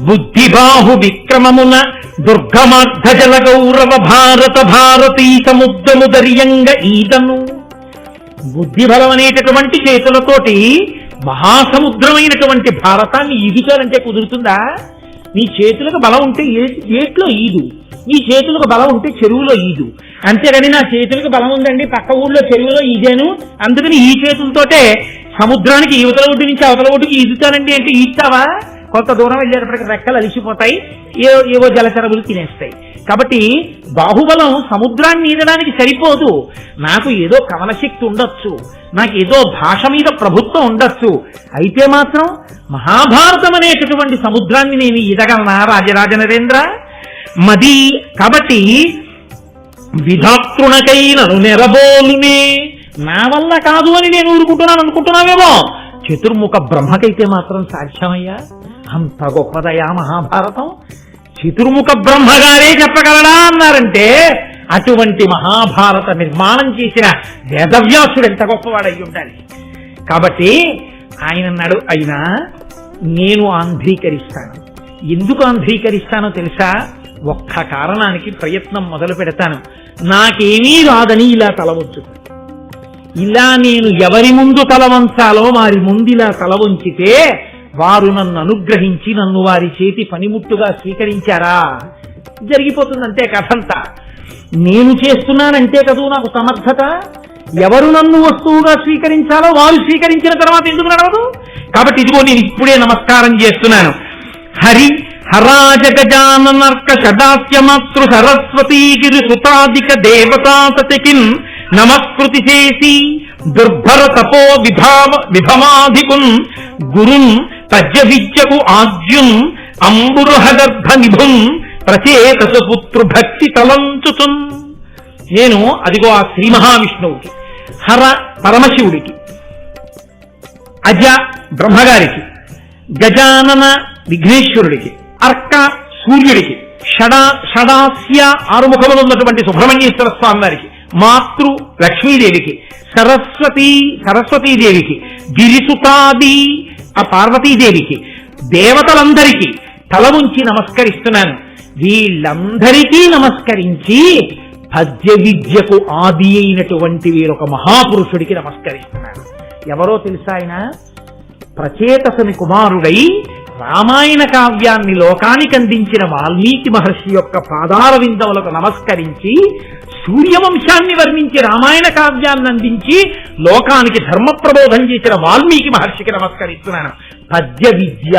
బుద్ధిబాహు విక్రమమున దుర్గమార్ధ జల గౌరవ భారత భారతీ సముద్రము దర్యంగ ఈదను. బుద్ధిబలం అనేటటువంటి చేతులతోటి మహాసముద్రమైనటువంటి భారతాన్ని ఈదుచాలంటే కుదురుతుందా? నీ చేతులకు బలం ఉంటే ఏట్లో ఈదు, నీ చేతులకు బలం ఉంటే చెరువులో ఈదు. అంతేగాని నా చేతులకు బలం ఉందండి పక్క ఊళ్ళో చెరువులో ఈదాను అందుకని ఈ చేతులతోటే సముద్రానికి యువతల ఒడ్డు నుంచి అవతల ఒడ్డుకి ఈదుతానండి అంటే ఈస్తావా? కొంత దూరం వెళ్ళేటప్పటికి రెక్కలు అలిసిపోతాయి, ఏవో జలచరములు తినేస్తాయి. కాబట్టి బాహుబలం సముద్రాన్ని ఈదడానికి సరిపోదు. నాకు ఏదో కవనశక్తి ఉండొచ్చు, నాకు ఏదో భాష మీద ప్రభుత్వం ఉండొచ్చు, అయితే మాత్రం మహాభారతం అనేటటువంటి సముద్రాన్ని నేను ఈదగలనా రాజరాజ నరేంద్ర? మది కాబట్టి విధాతృనకైనను నెరబోలునే. నా వల్ల కాదు అని నేను ఊరుకుంటున్నాను అనుకుంటున్నావేమో, చతుర్ముఖ బ్రహ్మకైతే మాత్రం సాధ్యమయ్యా? అంత గొప్పదయా మహాభారతం. చతుర్ముఖ బ్రహ్మగారే చెప్పగలడా అన్నారంటే అటువంటి మహాభారత నిర్మాణం చేసిన వేదవ్యాసుడు ఎంత గొప్పవాడై ఉండాలి. కాబట్టి ఆయన అన్నాడు, అయినా నేను ఆంధ్రీకరిస్తాను. ఎందుకు ఆంధ్రీకరిస్తానో తెలుసా? ఒక్క కారణానికి ప్రయత్నం మొదలు పెడతాను, నాకేమీ రాదని ఇలా తల వంచుతాను. ఇలా నేను ఎవరి ముందు తల వంచాలో వారి ముందు ఇలా తల వంచితే వారు నన్ను అనుగ్రహించి నన్ను వారి చేతి పనిముట్టుగా స్వీకరించారా, జరిగిపోతుందంటే కథంతా. నేను చేస్తున్నానంటే కదూ నాకు సమర్థత. ఎవరు నన్ను వస్తువుగా స్వీకరించాలో వారు స్వీకరించిన తర్వాత ఎందుకు నడవదు? కాబట్టి ఇదిగో నేను ఇప్పుడే నమస్కారం చేస్తున్నాను. హరి హరాజ గజాననర్క షడాస్యమాతృ సరస్వతీగిరి సుతాదిక దేవతాసతికిన్ నమస్కృతి చేసి దుర్భర తపో విభవాధికున్ గురున్ పద్య విద్యకు ఆజ్యున్ అంబురుహగర్భ నిభున్ ప్రచేతసు పుత్రు భక్తి తలంచుతున్. నేను అదిగో ఆ శ్రీ మహావిష్ణువుకి, హర పరమశివుడికి, అజ బ్రహ్మగారికి, గజానన విఘ్నేశ్వరుడికి, అర్క సూర్యుడికి, షడాస్య ఆరుముఖములు ఉన్నటువంటి సుబ్రహ్మణ్యేశ్వర స్వామి వారికి, మాతృ లక్ష్మీదేవికి, సరస్వతీదేవికి, గిరిసుతాది ఆ పార్వతీదేవికి, దేవతలందరికీ తల ఉంచి నమస్కరిస్తున్నాను. వీళ్ళందరికీ నమస్కరించి పద్య విద్యకు ఆది అయినటువంటి వీరొక మహాపురుషుడికి నమస్కరిస్తున్నాను. ఎవరో తెలుసా ఆయన? ప్రచేతసుని కుమారుడై రామాయణ కావ్యాన్ని లోకానికి అందించిన వాల్మీకి మహర్షి యొక్క పాదార విందములకు నమస్కరించి సూర్యవంశాన్ని వర్ణించి రామాయణ కావ్యాన్ని అందించి లోకానికి ధర్మ ప్రబోధం చేసిన వాల్మీకి మహర్షికి నమస్కరిస్తున్నాను. పద్య విద్య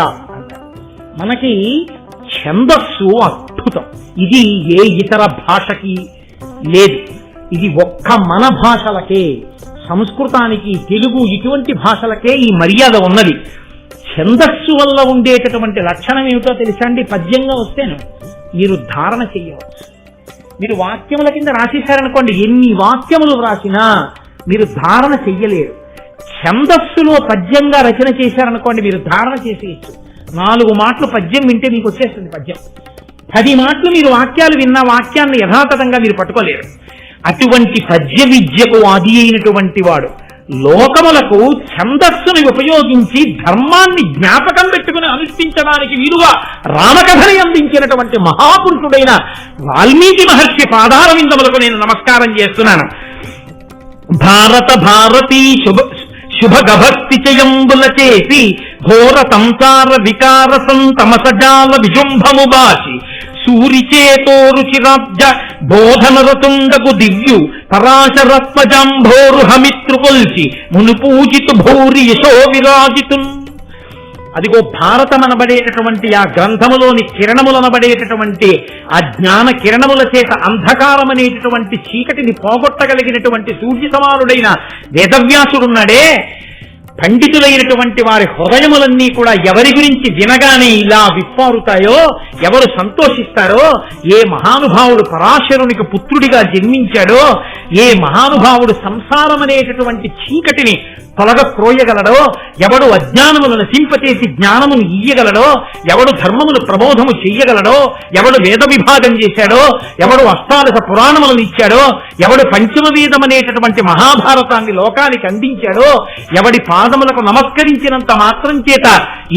మనకి ఛందస్సు అద్భుతం. ఇది ఏ ఇతర భాషకి లేదు. ఇది ఒక్క మన భాషలకే, సంస్కృతానికి, తెలుగు ఇటువంటి భాషలకే ఈ మర్యాద ఉన్నది. ఛందస్సు వల్ల ఉండేటటువంటి లక్షణం ఏమిటో తెలుసా అండి? పద్యంగా వస్తేను మీరు ధారణ చెయ్యవచ్చు. మీరు వాక్యముల కింద రాసేశారనుకోండి, ఎన్ని వాక్యములు రాసినా మీరు ధారణ చెయ్యలేరు. ఛందస్సులో పద్యంగా రచన చేశారనుకోండి, మీరు ధారణ చేసేయచ్చు. 4 మాటలు పద్యం వింటే మీకు వచ్చేస్తుంది పద్యం. 10 మాటలు మీరు వాక్యాలు విన్న వాక్యాన్ని యథాతథంగా మీరు పట్టుకోలేరు. అటువంటి పద్య విద్యకు ఆది అయినటువంటి వాడు లోకములకు ఛందస్సుని ఉపయోగించి ధర్మాన్ని జ్ఞాపకం పెట్టుకుని అనుష్ఠించడానికి వీలుగా రామకథని అందించినటువంటి మహాపురుషుడైన వాల్మీకి మహర్షి పాదార విందములకు నేను నమస్కారం చేస్తున్నాను. భారతీ శుభగభక్తి చయంబుల చేసి ఘోర సంసార వికార సంతమసజాల విజృంభము బాసి సూరిచేతో రుచిరాబ్జ బోధనరతుండకు దివ్యు పరాశరత్మజంభోరు హమిత్రు కొల్చి మునుపూజితు భౌరి యశో విరాజితున్. అదిగో భారతమనబడేటటువంటి ఆ గ్రంథములోని కిరణములనబడేటటువంటి ఆ జ్ఞాన కిరణముల చేత అంధకారం అనేటటువంటి చీకటిని పోగొట్టగలిగినటువంటి సూర్య సమానుడైన వేదవ్యాసుడున్నాడే, పండితులైనటువంటి వారి హృదయములన్నీ కూడా ఎవరి గురించి వినగానే ఇలా విప్పారుతాయో, ఎవరు సంతోషిస్తారో, ఏ మహానుభావుడు పరాశరునికి పుత్రుడిగా జన్మించాడో, ఏ మహానుభావుడు సంసారం అనేటటువంటి చీకటిని తొలగ క్రోయగలడో, ఎవడు అజ్ఞానములను నశింపచేసి జ్ఞానమును ఇయ్యగలడో, ఎవడు ధర్మమును ప్రబోధము చెయ్యగలడో, ఎవడు వేద విభాగం చేశాడో, ఎవడు అష్టాదశ పురాణములను ఇచ్చాడో, ఎవడు పంచమ వేదం అనేటటువంటి మహాభారతాన్ని లోకానికి అందించాడో, ఎవడి పాదములకు నమస్కరించినంత మాత్రం చేత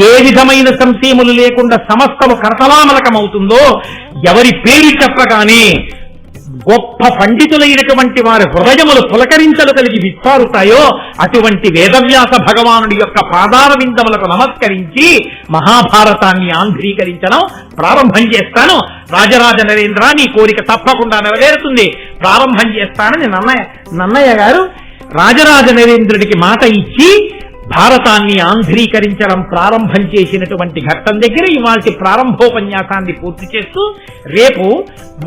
ఏ విధమైన సంశయములు లేకుండా సమస్తము కరతలామలకమవుతుందో, ఎవరి పేరు చెప్పగానే గొప్ప పండితులైనటువంటి వారి హృదయములు పులకరించలు కలిగి విప్పారుతాయో, అటువంటి వేదవ్యాస భగవానుడి యొక్క పాదార విందములకు నమస్కరించి మహాభారతాన్ని ఆంధ్రీకరించడం ప్రారంభం చేస్తాను. రాజరాజ నరేంద్ర, నీ కోరిక తప్పకుండా నెరవేరుతుంది, ప్రారంభం చేస్తానని నన్నయ్య గారు రాజరాజ నరేంద్రుడికి మాట ఇచ్చి భారతాన్ని ఆంధ్రీకరించడం ప్రారంభం చేసినటువంటి ఘట్టం దగ్గర ఇవాళ ప్రారంభోపన్యాసాన్ని పూర్తి చేస్తూ రేపు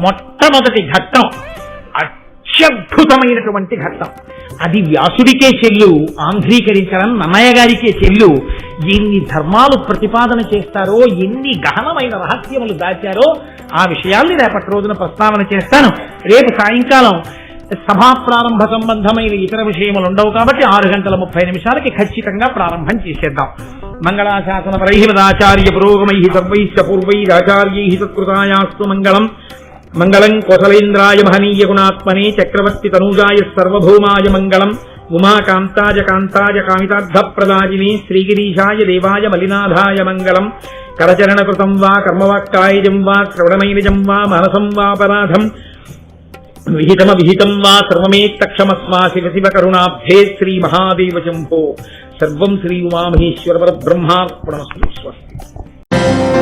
మొట్టమొదటి ఘట్టం, అత్యద్భుతమైనటువంటి ఘట్టం, అది వ్యాసుడికే చెల్లు, ఆంధ్రీకరించడం నన్నయ్య గారికే చెల్లు. ఎన్ని ధర్మాలు ప్రతిపాదన చేస్తారో, ఎన్ని గహనమైన రహస్యములు దాచారో ఆ విషయాల్ని రేపటి రోజున ప్రస్తావన చేస్తాను. రేపు సాయంకాలం సభా ప్రారంభ సంబంధమైన ఇతర విషయములు ఉండవు కాబట్టి 6:30 ఖచ్చితంగా ప్రారంభం చేసేద్దాం. మంగళాశాసన పరైహిమదాచార్య పురోగమై సర్వైశ్చ పూర్వైరాచార్యై సత్కృతాయాస్తు మంగళం. మంగళం కోసలేంద్రాయ మహనీయ గుణాత్మనే చక్రవర్తి తనూజాయ సర్వభౌమాయ మంగళం. ఉమాకాంతాయ కాంతాయ కామితార్థ ప్రదాయినే శ్రీగిరీశాయ దేవాయ మలినాథాయ మంగళం. కరచరణ కృతం వా కర్మవాక్కాయజం వా శ్రవణమైనజం వా మానసం వాపరాధం విహితం వా సర్వమేత్తక్షమస్మా శివ శివ కరుణాబ్ధే శ్రీ మహాదేవ శంభో. సర్వం శ్రీ ఉమామహేశ్వర పరబ్రహ్మార్పణమస్తు. స్వస్తి.